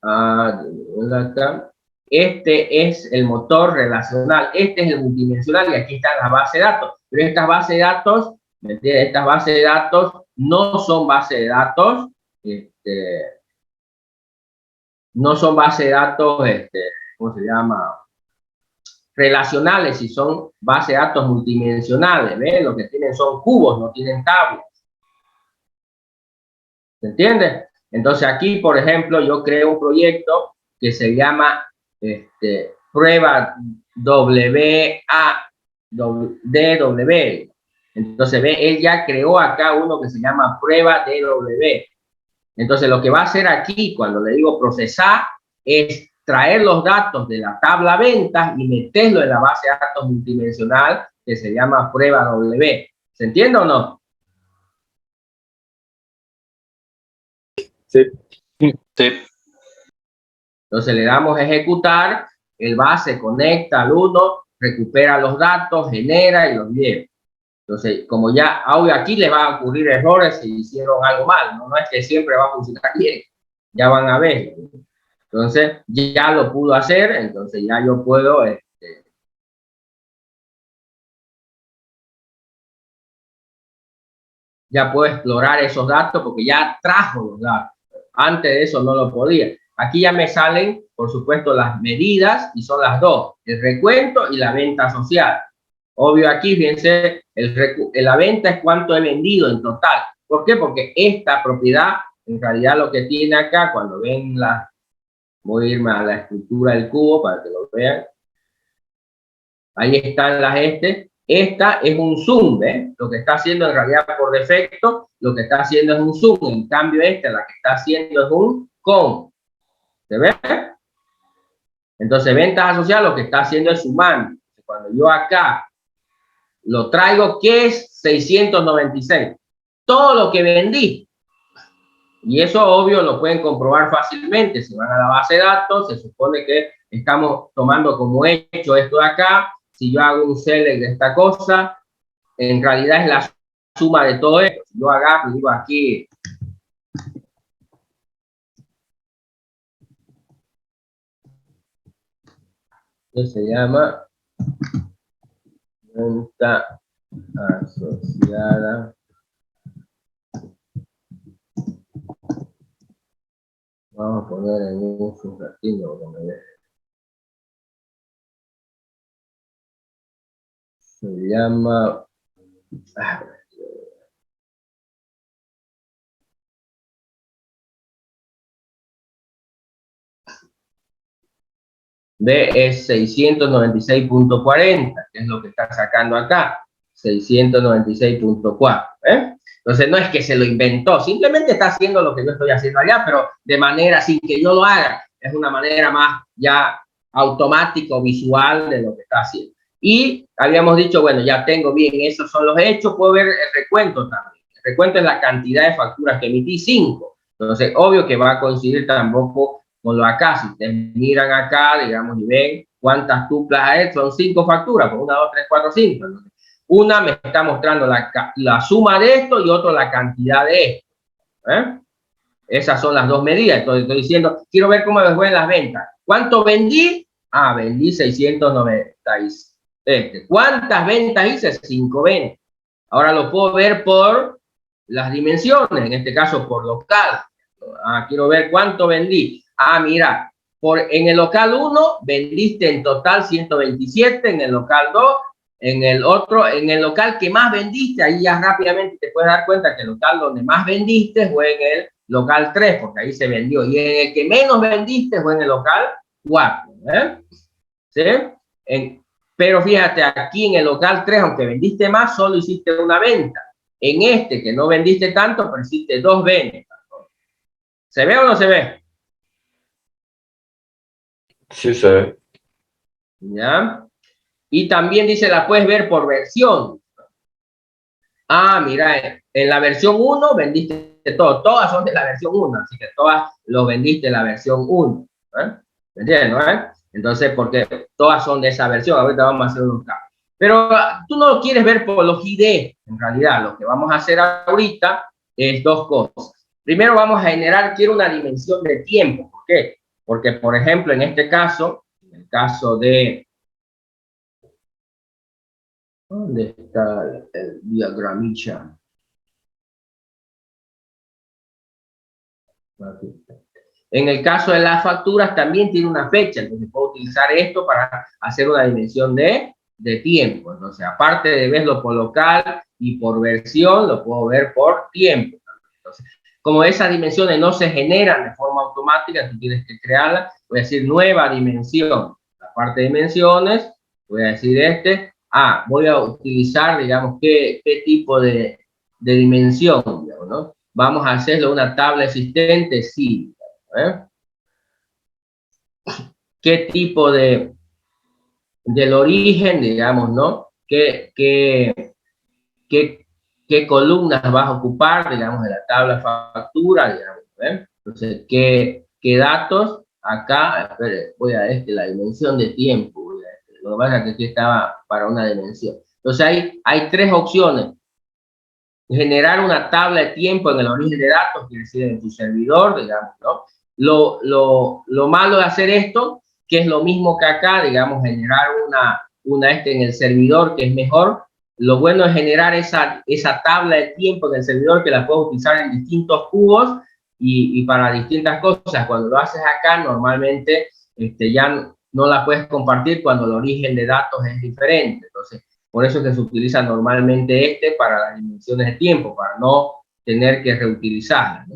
acá. Este es el motor relacional, este es el multidimensional y aquí están las bases de datos. Pero estas bases de datos, ¿me entiendes? Estas bases de datos no son bases de datos no son bases de datos, ¿cómo se llama? Relacionales, y son bases de datos multidimensionales, ¿ves? Lo que tienen son cubos, no tienen tablas. ¿Se entiende? Entonces aquí, por ejemplo, yo creo un proyecto que se llama prueba DW. Entonces, ve, él ya creó acá uno que se llama prueba DW. Entonces, lo que va a hacer aquí, cuando le digo procesar, es traer los datos de la tabla ventas y meterlo en la base de datos multidimensional que se llama prueba W. ¿Se entiende o no? Sí. Sí. Entonces le damos a ejecutar, el base conecta al 1, recupera los datos, genera y los lleva. Entonces, como ya obvio aquí le va a ocurrir errores si hicieron algo mal, ¿no? No es que siempre va a funcionar bien, ya van a ver. Entonces, ya lo pudo hacer, entonces ya yo puedo ya puedo explorar esos datos porque ya trajo los datos. Antes de eso no lo podía. Aquí ya me salen, por supuesto, las medidas y son las dos, el recuento y la venta social. Obvio aquí, fíjense, la venta es cuánto he vendido en total. ¿Por qué? Porque esta propiedad, en realidad lo que tiene acá, cuando ven la, voy a irme a la estructura del cubo para que lo vean. Ahí están las Esta es un zoom, ¿ves? Lo que está haciendo en realidad por defecto, lo que está haciendo es un zoom. En cambio, esta la que está haciendo es un con. ¿Se ve? Entonces, ventas asociadas lo que está haciendo es sumando. Cuando yo acá lo traigo, ¿qué es 696? Todo lo que vendí. Y eso, obvio, lo pueden comprobar fácilmente. Si van a la base de datos, se supone que estamos tomando como hecho esto de acá. Si yo hago un select de esta cosa, en realidad es la suma de todo esto. Si yo agarro y digo aquí, que se llama venta asociada. Vamos a poner en un ratito que me deje. Se llama... B es 696.40, que es lo que está sacando acá, 696.4. Entonces no es que se lo inventó, simplemente está haciendo lo que yo estoy haciendo allá, pero de manera sin que yo lo haga. Es una manera más ya automática o visual de lo que está haciendo. Y habíamos dicho, bueno, ya tengo bien, esos son los hechos, puedo ver el recuento también. El recuento es la cantidad de facturas que emití, 5. Entonces, obvio que va a coincidir tampoco con lo acá. Si ustedes miran acá, digamos, y ven cuántas tuplas hay, son 5 facturas, por 1, 2, 3, 4, 5. Una me está mostrando la suma de esto y otro la cantidad de esto. Esas son las dos medidas. Entonces estoy diciendo, quiero ver cómo me fue en las ventas. ¿Cuánto vendí? Ah, vendí 696. ¿Cuántas ventas hice? 5 ventas. Ahora lo puedo ver por las dimensiones, en este caso por local. Ah, quiero ver cuánto vendí. Ah, mira, en el local 1 vendiste en total 127, en el local 2, en el otro, en el local que más vendiste, ahí ya rápidamente te puedes dar cuenta que el local donde más vendiste fue en el local 3, porque ahí se vendió. Y en el que menos vendiste fue en el local 4. ¿Sí? Pero fíjate, aquí en el local 3, aunque vendiste más, solo hiciste una venta. En este, que no vendiste tanto, pero hiciste 2 ventas. ¿Se ve o no se ve? Sí se ve. ¿Ya? Y también dice, la puedes ver por versión. Ah, mira, en la versión 1 vendiste todo. Todas son de la versión 1, así que todas lo vendiste en la versión 1. ¿Me entiendes? ¿No? Entonces, porque todas son de esa versión. Ahorita vamos a hacer unos cambios. Pero tú no lo quieres ver por los ID. En realidad, lo que vamos a hacer ahorita es dos cosas. Primero vamos a generar, quiero una dimensión de tiempo. ¿Por qué? Porque, por ejemplo, en este caso, en el caso de... ¿Dónde está el diagramilla? Aquí. En el caso de las facturas también tiene una fecha, entonces puedo utilizar esto para hacer una dimensión de tiempo. Entonces, aparte de verlo por local y por versión, lo puedo ver por tiempo. Entonces, como esas dimensiones no se generan de forma automática, tú tienes que crearlas. Voy a decir nueva dimensión. La parte de dimensiones, voy a decir voy a utilizar, digamos, qué tipo de dimensión, digamos, ¿no? Vamos a hacerlo una tabla existente, sí. ¿Qué tipo del origen, digamos, ¿no? ¿Qué columnas vas a ocupar, digamos, de la tabla factura, digamos, Entonces, ¿qué datos? Acá, espere, voy a la dimensión de tiempo. Lo que pasa es que aquí estaba para una dimensión. Entonces, hay tres opciones. Generar una tabla de tiempo en el origen de datos, quiere decir en tu servidor, digamos, ¿no? Lo malo de hacer esto, que es lo mismo que acá, digamos, generar una en el servidor, que es mejor. Lo bueno es generar esa tabla de tiempo en el servidor, que la puedes utilizar en distintos cubos y para distintas cosas. Cuando lo haces acá, normalmente ya no la puedes compartir cuando el origen de datos es diferente. Entonces, por eso es que se utiliza normalmente para las dimensiones de tiempo, para no tener que reutilizarla, ¿no?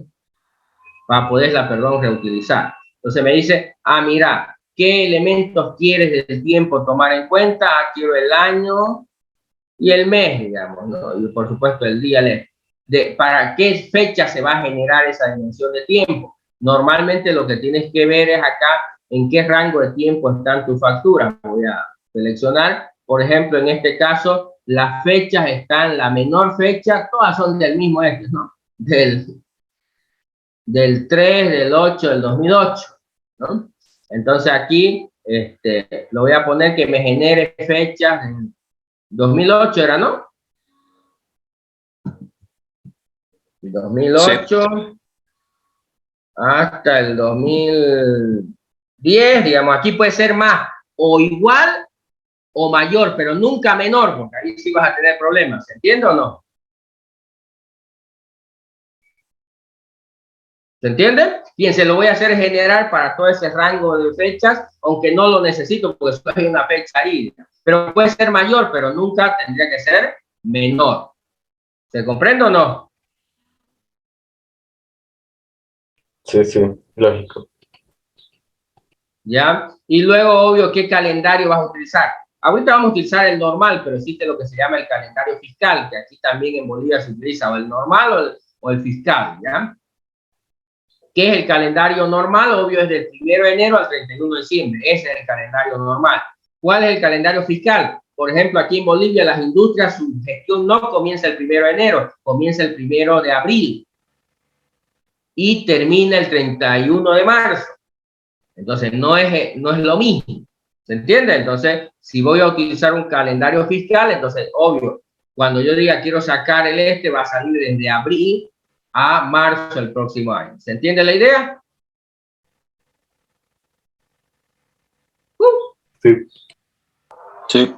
Para poderla, reutilizar. Entonces me dice, mira, ¿qué elementos quieres del tiempo tomar en cuenta? Quiero el año y el mes, digamos, ¿no? Y por supuesto el día. ¿Para qué fecha se va a generar esa dimensión de tiempo? Normalmente lo que tienes que ver es acá en qué rango de tiempo están tus facturas. Voy a seleccionar. Por ejemplo, en este caso, las fechas están, la menor fecha, todas son del mismo ¿no? Del 3, del 8, del 2008, ¿no? Entonces aquí lo voy a poner que me genere fechas en 2008, ¿era, no? 2008 sí. Hasta el 2010, digamos, aquí puede ser más o igual o mayor, pero nunca menor, porque ahí sí vas a tener problemas, ¿se entiende o no? ¿Se entiende? Bien, se lo voy a hacer generar para todo ese rango de fechas, aunque no lo necesito porque solo hay una fecha ahí. Pero puede ser mayor, pero nunca tendría que ser menor. ¿Se comprende o no? Sí, sí, lógico. ¿Ya? Y luego, obvio, ¿qué calendario vas a utilizar? Ahorita vamos a utilizar el normal, pero existe lo que se llama el calendario fiscal, que aquí también en Bolivia se utiliza o el normal o el fiscal, ¿ya? ¿Qué es el calendario normal? Obvio, es del 1 de enero al 31 de diciembre. Ese es el calendario normal. ¿Cuál es el calendario fiscal? Por ejemplo, aquí en Bolivia, las industrias, su gestión no comienza el 1 de enero, comienza el 1 de abril y termina el 31 de marzo. Entonces, no es lo mismo. ¿Se entiende? Entonces, si voy a utilizar un calendario fiscal, entonces, obvio, cuando yo diga quiero sacar va a salir desde abril a marzo del próximo año. ¿Se entiende la idea? Sí. Sí.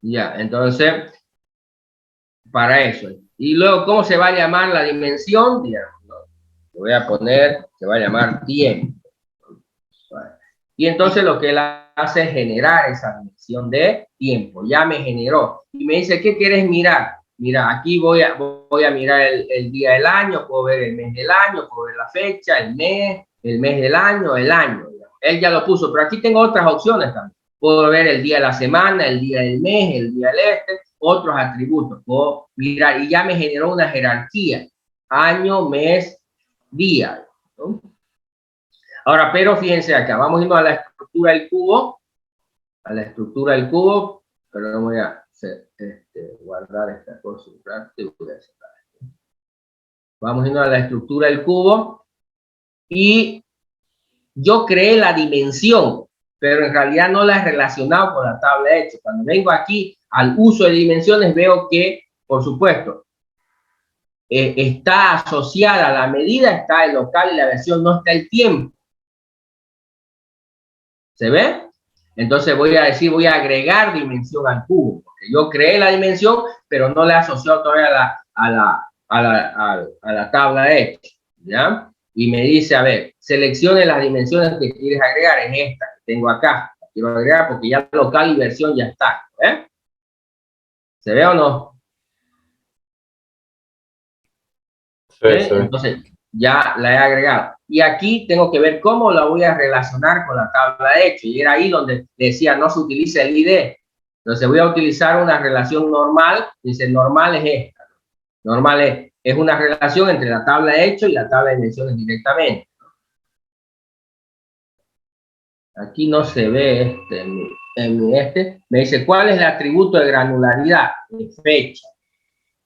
Ya, entonces, para eso. Y luego, ¿cómo se va a llamar la dimensión? Digamos, ¿no? Voy a poner, se va a llamar tiempo. Y entonces lo que él hace es generar esa dimensión de tiempo. Ya me generó. Y me dice, ¿qué quieres mirar? Mira, aquí voy a mirar el día del año, puedo ver el mes del año, puedo ver la fecha, el mes del año, el año. Él ya lo puso, pero aquí tengo otras opciones también. Puedo ver el día de la semana, el día del mes, el día del otros atributos. Puedo mirar y ya me generó una jerarquía. Año, mes, día, ¿no? Ahora, pero fíjense acá, vamos a irnos a la estructura del cubo. A la estructura del cubo, pero no voy a hacer, guardar esta cosa. Vamos a irnos a la estructura del cubo. Y yo creé la dimensión, pero en realidad no la he relacionado con la tabla de hechos. Cuando vengo aquí al uso de dimensiones, veo que, por supuesto, está asociada a la medida, está el local y la versión, no está el tiempo. ¿Se ve? Entonces voy a agregar dimensión al cubo, porque yo creé la dimensión, pero no la he asociado todavía a la tabla de hechos, ¿ya? y me dice, a ver, seleccione las dimensiones que quieres agregar, es esta que tengo acá, la quiero agregar porque ya local y versión ya está, ¿eh? ¿Se ve o no? Sí, ¿Sí? sí. Entonces, ya la he agregado. Y aquí tengo que ver cómo la voy a relacionar con la tabla de hecho. Y era ahí donde decía, no se utiliza el ID. Entonces voy a utilizar una relación normal. Dice, normal es esta. Normal es una relación entre la tabla de hecho y la tabla de dimensiones directamente. Aquí no se ve me dice, ¿cuál es el atributo de granularidad? De fecha.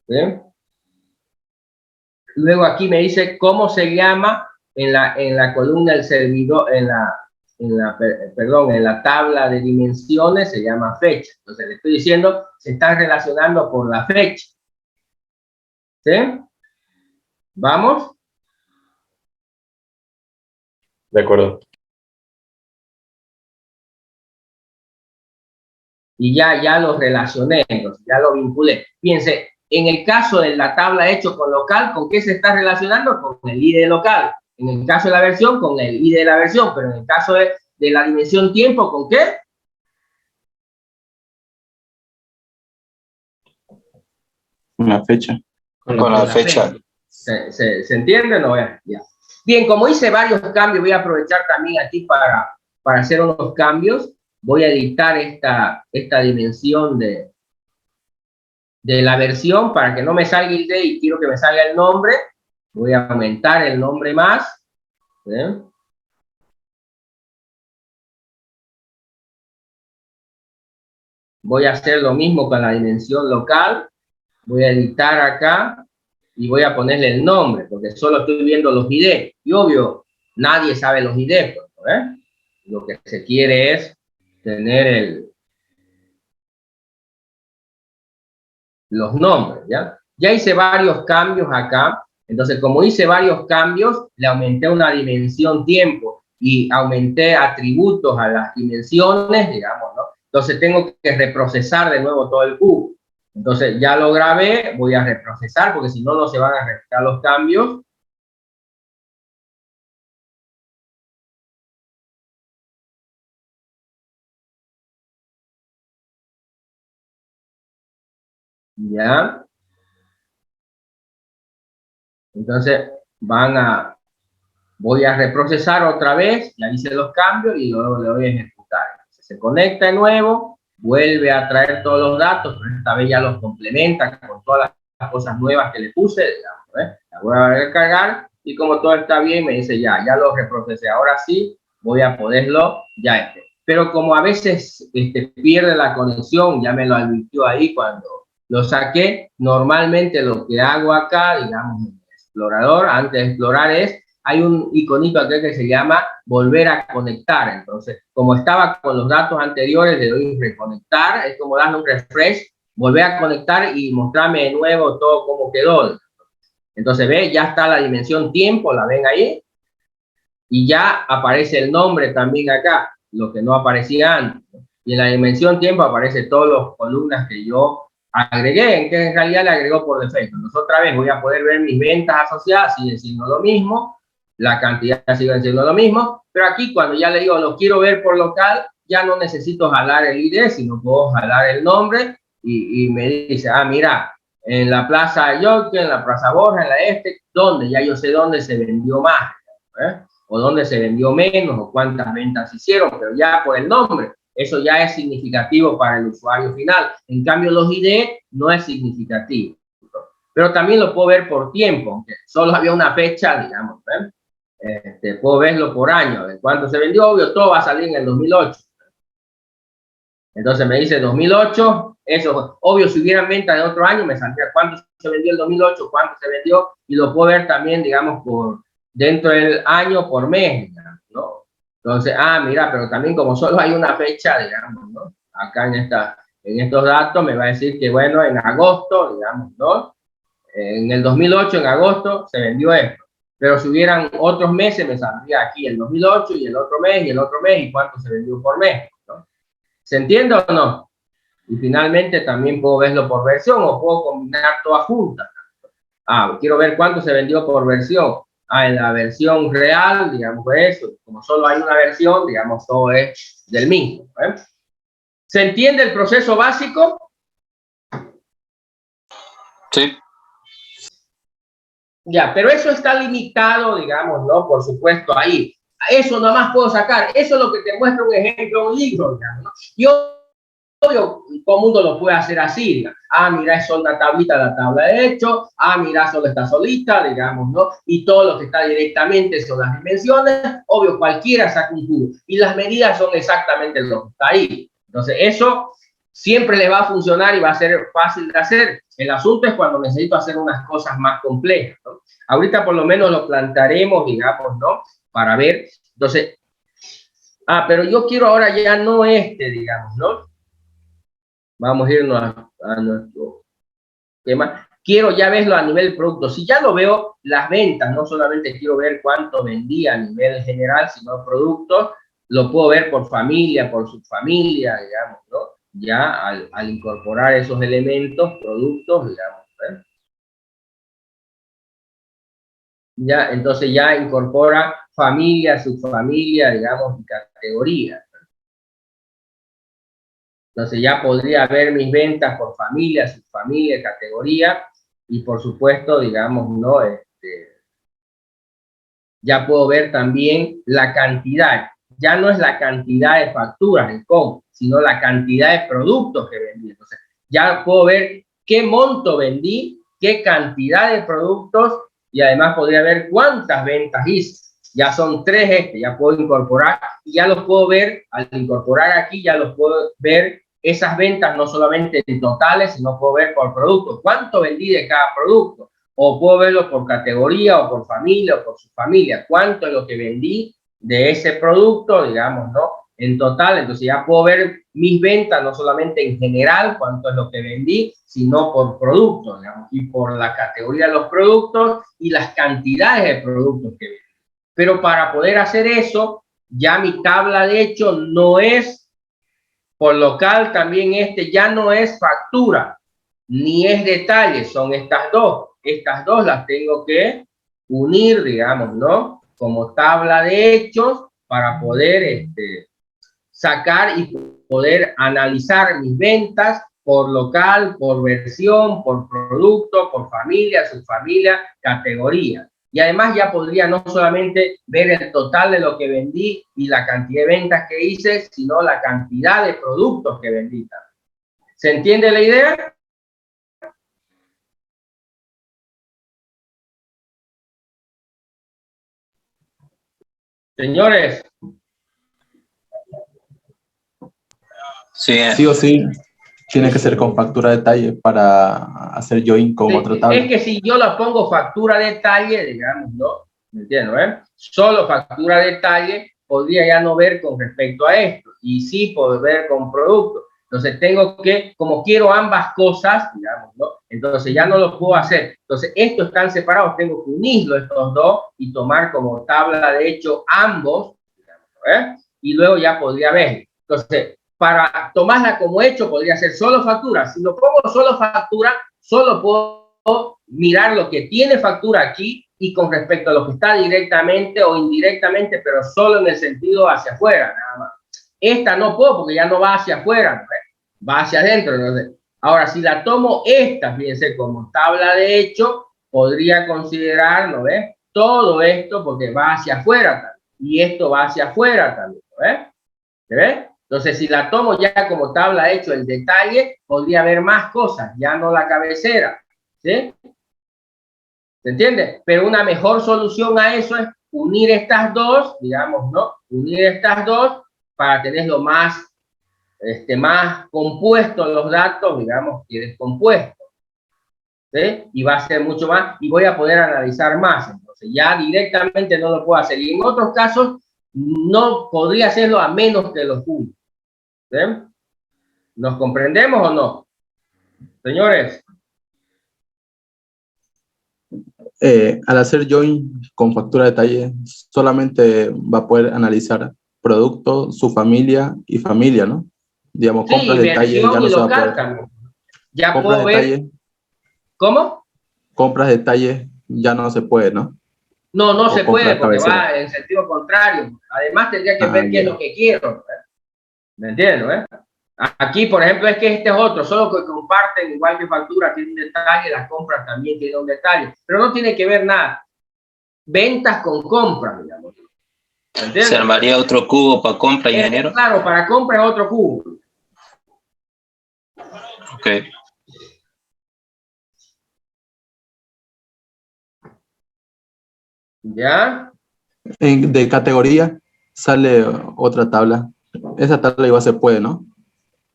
¿Sí? Luego aquí me dice cómo se llama en la columna del servidor, en la tabla de dimensiones se llama fecha. Entonces le estoy diciendo, se están relacionando por la fecha. ¿Sí? ¿Vamos? De acuerdo. Y ya lo relacioné, entonces ya lo vinculé. Fíjense, en el caso de la tabla hecho con local, ¿con qué se está relacionando? Con el ID local. En el caso de la versión, con el ID de la versión, pero en el caso de la dimensión tiempo, ¿con qué? Una fecha. Con la fecha. ¿Se entiende o no? Ya. Bien, como hice varios cambios, voy a aprovechar también aquí para hacer unos cambios. Voy a editar esta dimensión de la versión para que no me salga el ID y quiero que me salga el nombre. Voy a aumentar el nombre más. ¿Sí? Voy a hacer lo mismo con la dimensión local. Voy a editar acá y voy a ponerle el nombre, porque solo estoy viendo los ID. Y obvio, nadie sabe los ID, ¿eh? Lo que se quiere es tener los nombres, ¿ya? Ya hice varios cambios acá. Entonces, como hice varios cambios, le aumenté una dimensión tiempo y aumenté atributos a las dimensiones, digamos, ¿no? Entonces, tengo que reprocesar de nuevo todo el cubo. Entonces, ya lo grabé, voy a reprocesar porque si no, no se van a registrar los cambios. Ya. Entonces, voy a reprocesar otra vez, ya hice los cambios y luego le voy a ejecutar. Entonces, se conecta de nuevo, vuelve a traer todos los datos, pero esta vez ya los complementa con todas las cosas nuevas que le puse, digamos, ¿eh? La voy a recargar y como todo está bien, me dice ya lo reprocesé. Ahora sí, voy a poderlo ya Pero como a veces pierde la conexión, ya me lo advirtió ahí cuando lo saqué, normalmente lo que hago acá, digamos, en el explorador, antes de explorar hay un iconito aquí que se llama volver a conectar. Entonces, como estaba con los datos anteriores, le doy reconectar, es como darle un refresh, volver a conectar y mostrarme de nuevo todo cómo quedó. Entonces, ve, ya está la dimensión tiempo, la ven ahí, y ya aparece el nombre también acá, lo que no aparecía antes. Y en la dimensión tiempo aparece todas las columnas que yo agregué, que en realidad le agregó por defecto. Entonces, otra vez voy a poder ver mis ventas asociadas, siguen siendo lo mismo, la cantidad sigue siendo lo mismo, pero aquí cuando ya le digo lo quiero ver por local, ya no necesito jalar el ID, sino puedo jalar el nombre y me dice, mira, en la Plaza York, en la Plaza Borja, en la ¿dónde? Ya yo sé dónde se vendió más, ¿eh? O dónde se vendió menos, o cuántas ventas hicieron, pero ya por el nombre, eso ya es significativo para el usuario final. En cambio, los ID no es significativo. Pero también lo puedo ver por tiempo, aunque solo había una fecha, digamos, ¿eh? Puedo verlo por año, de cuánto se vendió, obvio, todo va a salir en el 2008. Entonces me dice 2008, eso, obvio, si hubieran ventas de otro año, me saldría cuánto se vendió el 2008, cuánto se vendió, y lo puedo ver también, digamos, dentro del año por mes, digamos, ¿no? Entonces, mira, pero también como solo hay una fecha, digamos, ¿no? Acá en estos datos me va a decir que, bueno, en agosto, digamos, ¿no? En el 2008, en agosto, se vendió esto. Pero si hubieran otros meses, me saldría aquí el 2008 y el otro mes y el otro mes y cuánto se vendió por mes, ¿no? ¿Se entiende o no? Y finalmente también puedo verlo por versión o puedo combinar todas juntas. Quiero ver cuánto se vendió por versión. en la versión real, digamos eso, como solo hay una versión, digamos, todo es del mismo. ¿Se entiende el proceso básico? Sí. Ya, pero eso está limitado, digamos, ¿no? Por supuesto, ahí. Eso nada más puedo sacar. Eso es lo que te muestra un ejemplo, un libro, digamos, ¿no? Y obvio, todo el mundo lo puede hacer así, digamos. Mira, es una tablita, la tabla de hecho. Mira, solo está solita, digamos, ¿no? Y todo lo que está directamente son las dimensiones. Obvio, cualquiera saca un cubo. Y las medidas son exactamente lo que está ahí. Entonces, eso siempre le va a funcionar y va a ser fácil de hacer. El asunto es cuando necesito hacer unas cosas más complejas, ¿no? Ahorita por lo menos lo plantearemos, digamos, ¿no? Para ver. Entonces, pero yo quiero ahora ya no digamos, ¿no? Vamos a irnos a nuestro tema. Quiero ya verlo a nivel producto. Si ya lo veo, las ventas, no solamente quiero ver cuánto vendía a nivel general, sino productos, lo puedo ver por familia, por subfamilia, digamos, ¿no? Ya al incorporar esos elementos, productos, digamos, ¿eh? Ya, entonces ya incorpora familia, subfamilia, digamos, y categoría. Entonces ya podría ver mis ventas por familia, subfamilia, categoría, y por supuesto, digamos, ¿no? Ya puedo ver también la cantidad. Ya no es la cantidad de facturas en compra, sino la cantidad de productos que vendí. Entonces, ya puedo ver qué monto vendí, qué cantidad de productos, y además podría ver cuántas ventas hice. Ya son tres ya puedo incorporar, y ya los puedo ver, al incorporar aquí, ya los puedo ver esas ventas no solamente en totales, sino puedo ver por producto, cuánto vendí de cada producto. O puedo verlo por categoría, o por familia, o por subfamilia. ¿Cuánto es lo que vendí de ese producto, digamos, ¿no? En total, entonces ya puedo ver mis ventas, no solamente en general, cuánto es lo que vendí, sino por producto, digamos, y por la categoría de los productos y las cantidades de productos que vendí. Pero para poder hacer eso, ya mi tabla de hecho no es por local, también ya no es factura, ni es detalle, son estas dos. Estas dos las tengo que unir, digamos, ¿no? Como tabla de hechos para poder sacar y poder analizar mis ventas por local, por versión, por producto, por familia, subfamilia, categoría. Y además ya podría no solamente ver el total de lo que vendí y la cantidad de ventas que hice, sino la cantidad de productos que vendí. ¿Se entiende la idea? Señores. Sí, sí o sí tiene que ser con factura detalle para hacer join con otra tabla. Es que si yo la pongo factura detalle, digamos, ¿no? ¿Me entiendes? Solo factura detalle podría ya no ver con respecto a esto, y sí poder ver con producto. Entonces tengo que, como quiero ambas cosas, digamos, ¿no? Entonces ya no lo puedo hacer. Entonces estos están separados, tengo que unirlos estos dos y tomar como tabla de hecho ambos, digamos, y luego ya podría ver. Entonces, para tomarla como hecho podría ser solo factura. Si lo pongo solo factura, solo puedo mirar lo que tiene factura aquí y con respecto a lo que está directamente o indirectamente, pero solo en el sentido hacia afuera, nada más. Esta no puedo porque ya no va hacia afuera, va hacia adentro. Entonces, ahora, si la tomo esta, fíjense, como tabla de hecho, podría considerar, ¿no ves? Todo esto porque va hacia afuera también, y esto va hacia afuera también, ¿no ves? ¿Se ve? Entonces, si la tomo ya como tabla hecho el detalle, podría haber más cosas, ya no la cabecera. ¿Sí? ¿Se entiende? Pero una mejor solución a eso es unir estas dos, digamos, ¿no? Unir estas dos para tenerlo más, más compuesto los datos, digamos, que descompuesto. ¿Sí? Y va a ser mucho más, y voy a poder analizar más. Entonces, ya directamente no lo puedo hacer. Y en otros casos, no podría hacerlo a menos que los juntos. ¿Sí? ¿Nos comprendemos o no? Señores. Al hacer join con factura detalle, solamente va a poder analizar producto, su familia y familia, ¿no? Digamos, Sí, compras detalle ya no se va a poder. También. Ya compras puedo detalle, ver. ¿Cómo? Compras detalle ya no se puede, ¿no? No se puede porque cabecera. va en sentido contrario. Además tendría que ver qué es lo que quiero. ¿Me entiendes? Aquí, por ejemplo, es que este es otro, solo que comparten, igual que factura, tiene un detalle, las compras también tienen un detalle, pero no tiene que ver nada. Ventas con compras, digamos. ¿Se armaría otro cubo para compra, ingeniero? Claro, para compra es otro cubo. Ok. ¿Ya? De categoría sale otra tabla. Esa tabla igual se puede, ¿no?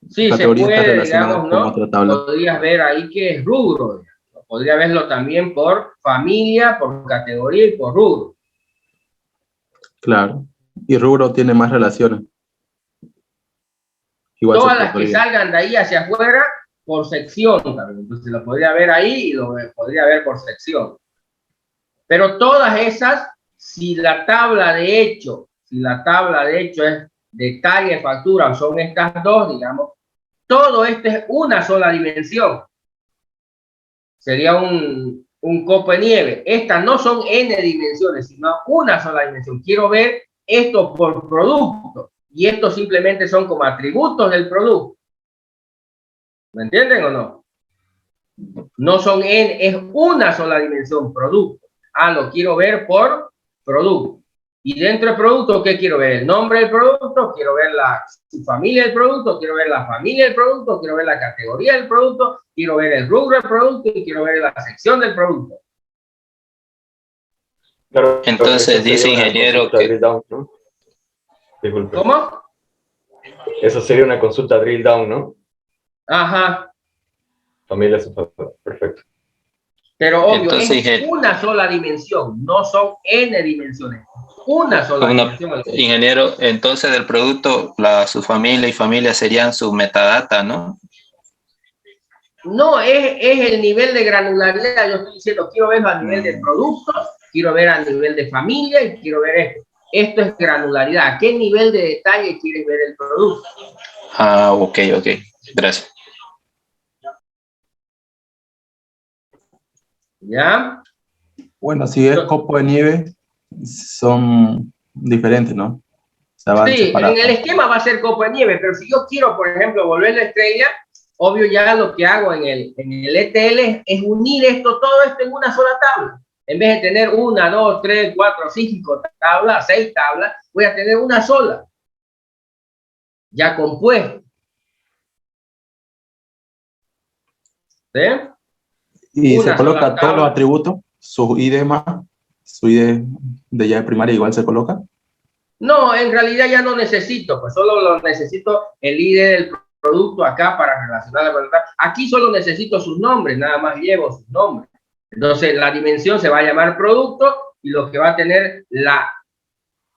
Sí, se Categoría está puede, relacionada digamos, con ¿no? otra tabla. Podrías ver ahí que es rubro. Digamos. Podría verlo también por familia, por categoría y por rubro. Claro. Y rubro tiene más relaciones. Igual Todas se las que podría. salgan de ahí hacia afuera, por sección también. Entonces lo podría ver ahí y lo podría ver por sección. Pero todas esas, si la tabla de hecho es detalle, factura, son estas dos, digamos, todo esto es una sola dimensión. Sería un copo de nieve. Estas no son n dimensiones, sino una sola dimensión. Quiero ver esto por producto. Y estos simplemente son como atributos del producto. ¿Me entienden o no? No son n, es una sola dimensión, producto. Lo quiero ver por producto. Y dentro del producto, ¿qué quiero ver? El nombre del producto, quiero ver su familia del producto, quiero ver la familia del producto, quiero ver la categoría del producto, quiero ver el rubro del producto y quiero ver la sección del producto. Claro, Entonces dice ingeniero que... Drill down, ¿no? Disculpe. ¿Cómo? Eso sería una consulta drill down, ¿no? Ajá. Familia, perfecto. Pero obvio, Entonces, es una sola dimensión, no son n dimensiones. Una sola dimensión. Ingeniero, entonces del producto, su familia y familia serían su metadata, ¿no? No, es el nivel de granularidad. Yo estoy diciendo, quiero ver a nivel de producto, quiero ver a nivel de familia y quiero ver esto. Esto es granularidad. ¿A qué nivel de detalle quieres ver el producto? Ok. Gracias. ¿Ya? Bueno, si es copo de nieve, son diferentes, ¿no? Sí, en el esquema va a ser copo de nieve, pero si yo quiero, por ejemplo, volver la estrella, obvio ya lo que hago en el ETL es unir todo esto en una sola tabla. En vez de tener 1, 2, 3, 4, 5 tablas, 6 tablas, voy a tener una sola, ya compuesta. ¿Sí? Y se coloca todos los atributos, su ID más, su ID de llave primaria igual se coloca. No, en realidad ya no necesito, pues solo necesito el ID del producto acá para relacionar la verdad. Aquí solo necesito sus nombres, nada más llevo sus nombres. Entonces la dimensión se va a llamar producto y lo que va a tener la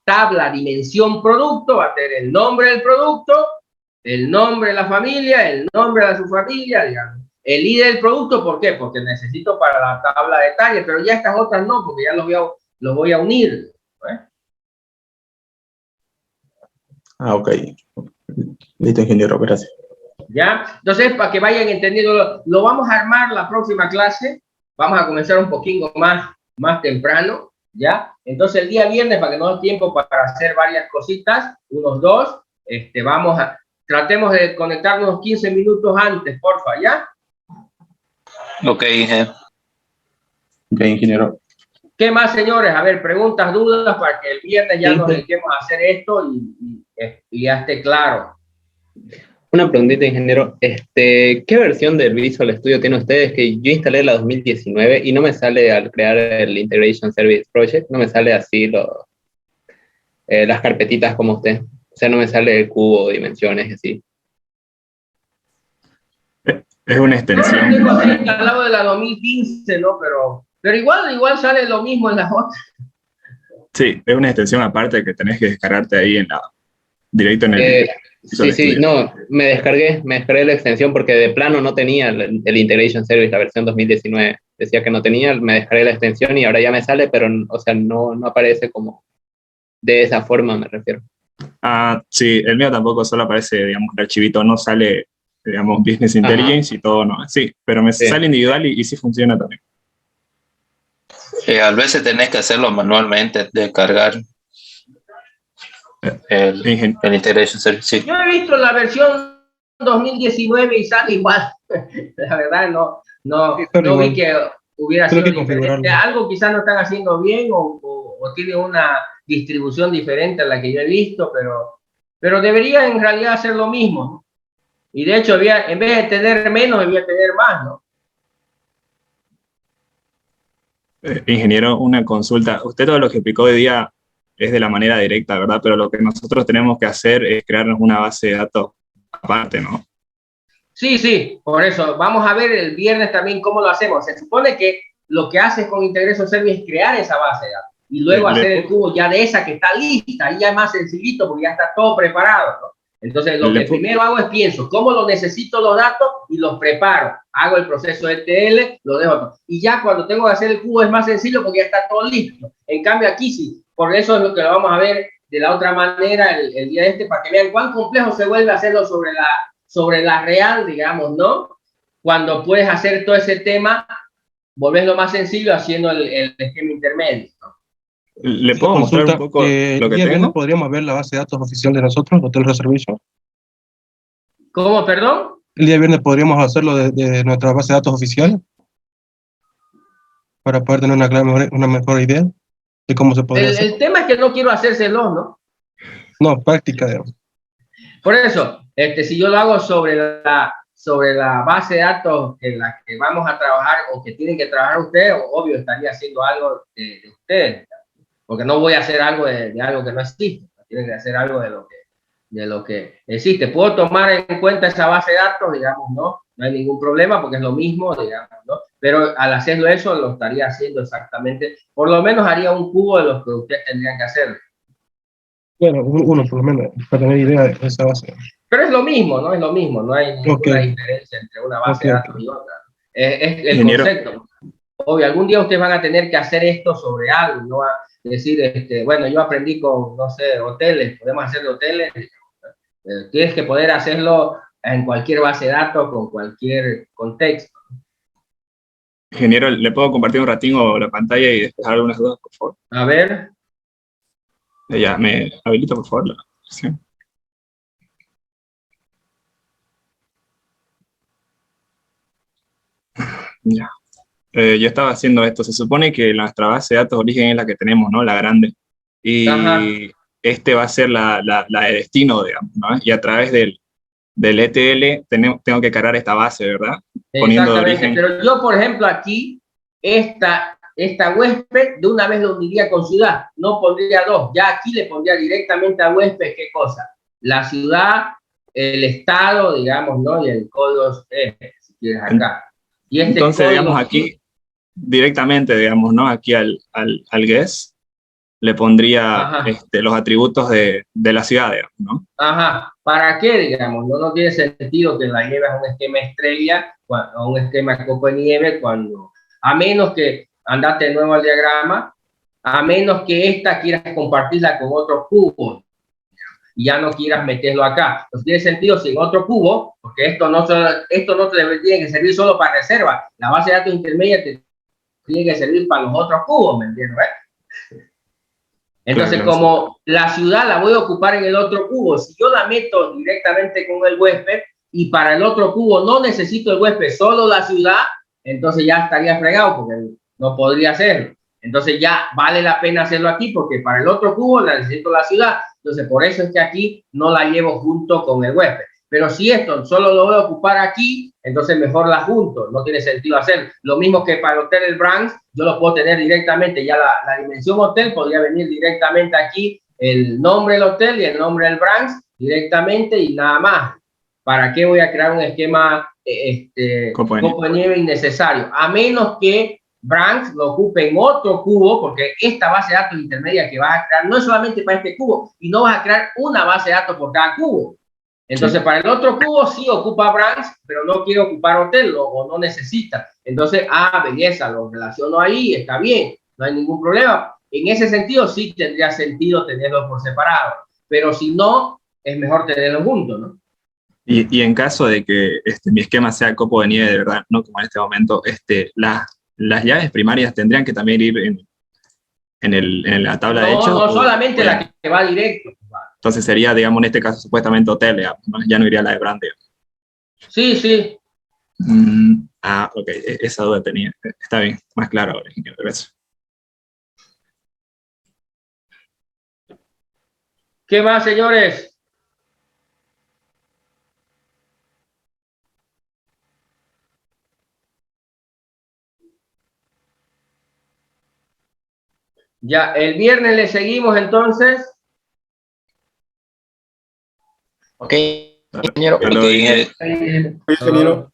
tabla dimensión producto va a tener el nombre del producto, el nombre de la familia, el nombre de su familia, digamos. El ID del producto, ¿por qué? Porque necesito para la tabla de detalle, pero ya estas otras no, porque ya los voy a unir. Ok. Listo, ingeniero, gracias. ¿Ya? Entonces, para que vayan entendiendo, lo vamos a armar la próxima clase. Vamos a comenzar un poquito más temprano, ¿ya? Entonces, el día viernes, para que nos dé tiempo para hacer varias cositas, unos 2, tratemos de conectarnos unos 15 minutos antes, porfa, ¿ya? Ok, ingeniero. Ok, ingeniero. ¿Qué más, señores? A ver, preguntas, dudas, para que el viernes ya nos dediquemos a hacer esto y ya esté claro. Una preguntita, ingeniero. ¿Qué versión del Visual Studio tienen ustedes? Que yo instalé la 2019 y no me sale al crear el Integration Service Project, no me sale así las carpetitas como usted. O sea, no me sale el cubo, dimensiones, así. Es una extensión. Yo tengo así instalado de la 2015, ¿no? Pero igual sale lo mismo en las otras. Sí, es una extensión aparte que tenés que descargarte ahí directo en el... Sí, no, me descargué la extensión porque de plano no tenía el Integration Service, la versión 2019. Decía que no tenía, me descargué la extensión y ahora ya me sale, pero, o sea, no aparece como de esa forma, me refiero. Sí, el mío tampoco, solo aparece, digamos, el archivito, no sale, digamos, Business Intelligence y todo, no. Sí, pero me sale individual y sí funciona también. A veces tenés que hacerlo manualmente, de cargar el Integration Service. Sí. Yo he visto la versión 2019 y sale igual. La verdad, no vi que hubiera sido diferente. Algo quizás no están haciendo bien o tiene una distribución diferente a la que yo he visto, pero debería en realidad hacer lo mismo, ¿no? Y de hecho, en vez de tener menos, debería tener más, ¿no? Ingeniero, una consulta. Usted todo lo que explicó hoy día es de la manera directa, ¿verdad? Pero lo que nosotros tenemos que hacer es crearnos una base de datos aparte, ¿no? Sí, por eso. Vamos a ver el viernes también cómo lo hacemos. Se supone que lo que haces con Integration Service es crear esa base de datos y luego hacer el cubo ya de esa que está lista. Ahí ya es más sencillito porque ya está todo preparado, ¿no? Entonces, lo que primero hago es pienso cómo lo necesito los datos y los preparo. Hago el proceso ETL, lo dejo todo. Y ya cuando tengo que hacer el cubo es más sencillo porque ya está todo listo. En cambio, aquí sí. Por eso es lo que lo vamos a ver de la otra manera el día de para que vean cuán complejo se vuelve a hacerlo sobre la real, digamos, ¿no? Cuando puedes hacer todo ese tema, volverlo más sencillo haciendo el esquema intermedio, ¿no? ¿Le puedo mostrar un poco lo que tengo? ¿Podríamos ver la base de datos oficial de nosotros, Hotel Reservation? ¿Cómo, perdón? El día viernes podríamos hacerlo de nuestra base de datos oficial para poder tener una mejor idea de cómo se podría hacer. El tema es que no quiero hacérselo, ¿no? No, práctica, digamos. Por eso, si yo lo hago sobre la base de datos en la que vamos a trabajar o que tienen que trabajar ustedes, obvio estaría haciendo algo de ustedes, porque no voy a hacer algo de algo que no existe, tienen que hacer algo de lo que existe. Puedo tomar en cuenta esa base de datos, digamos, no hay ningún problema porque es lo mismo, digamos, ¿no? Pero al hacerlo eso lo estaría haciendo exactamente, por lo menos haría un cubo de lo que ustedes tendrían que hacer. Bueno, uno por lo menos, para tener idea de esa base. Pero es lo mismo, ¿no? Es lo mismo, no hay ninguna diferencia entre una base de datos y otra. Es el concepto. Obvio, algún día ustedes van a tener que hacer esto sobre algo, no va a decir, bueno, yo aprendí con, no sé, hoteles, podemos hacer de hoteles. Tienes que poder hacerlo en cualquier base de datos, con cualquier contexto. Ingeniero, ¿le puedo compartir un ratingo la pantalla y despejar algunas dudas, por favor? A ver. Ya, me habilita, por favor, la sesión. Ya. Yo estaba haciendo esto. Se supone que nuestra base de datos de origen es la que tenemos, ¿no? La grande. Y va a ser la de destino, digamos, ¿no? Y a través del ETL tengo que cargar esta base, ¿verdad? Poniendo de origen. Pero yo, por ejemplo, aquí, esta huésped de una vez lo uniría con ciudad. No pondría dos. Ya aquí le pondría directamente a huésped, ¿qué cosa? La ciudad, el estado, digamos, ¿no? Y el código, si quieres, acá. Y entonces, digamos, aquí directamente, digamos, ¿no? Aquí al guest le pondría los atributos de la ciudad, digamos, ¿no? Ajá. ¿Para qué, digamos? No tiene sentido que la lleves a un esquema estrella o a un esquema copo de nieve a menos que, andate de nuevo al diagrama, a menos que esta quieras compartirla con otros cubos y ya no quieras meterlo acá. Entonces tiene sentido si en otro cubo, porque esto no te tiene que servir solo para reserva. La base de datos intermedia te tiene que servir para los otros cubos, ¿me entiendes? Entonces, como la ciudad la voy a ocupar en el otro cubo, si yo la meto directamente con el huésped y para el otro cubo no necesito el huésped, solo la ciudad, entonces ya estaría fregado porque no podría hacerlo. Entonces ya vale la pena hacerlo aquí porque para el otro cubo necesito la ciudad. Entonces, por eso es que aquí no la llevo junto con el huésped. Pero si esto solo lo voy a ocupar aquí, entonces mejor la junto. No tiene sentido hacer. Lo mismo que para el Hotel El Brands, yo lo puedo tener directamente. Ya la dimensión hotel podría venir directamente aquí, el nombre del hotel y el nombre del Brands directamente y nada más. ¿Para qué voy a crear un esquema copo de nieve innecesario? A menos que Brands lo ocupe en otro cubo, porque esta base de datos intermedia que vas a crear no es solamente para este cubo, y no vas a crear una base de datos por cada cubo. Entonces, para el otro cubo sí ocupa Brands, pero no quiere ocupar hotel o no necesita. Entonces, belleza, lo relaciono ahí, está bien, no hay ningún problema. En ese sentido, sí tendría sentido tenerlos por separado, pero si no, es mejor tenerlos juntos, ¿no? Y en caso de que mi esquema sea copo de nieve de verdad, no como en este momento, las llaves primarias tendrían que también ir en la tabla de hechos. No, solamente la que va directo. Entonces sería, digamos, en este caso, supuestamente hotel, digamos, ¿no? Ya no iría la de brand. Sí, sí. Ok, esa duda tenía. Está bien, más claro ahora, ingeniero. Gracias. ¿Qué más, señores? Ya, el viernes le seguimos entonces. Ok, ingeniero. Hasta luego, Ok, ingeniero. ingeniero. Ingeniero.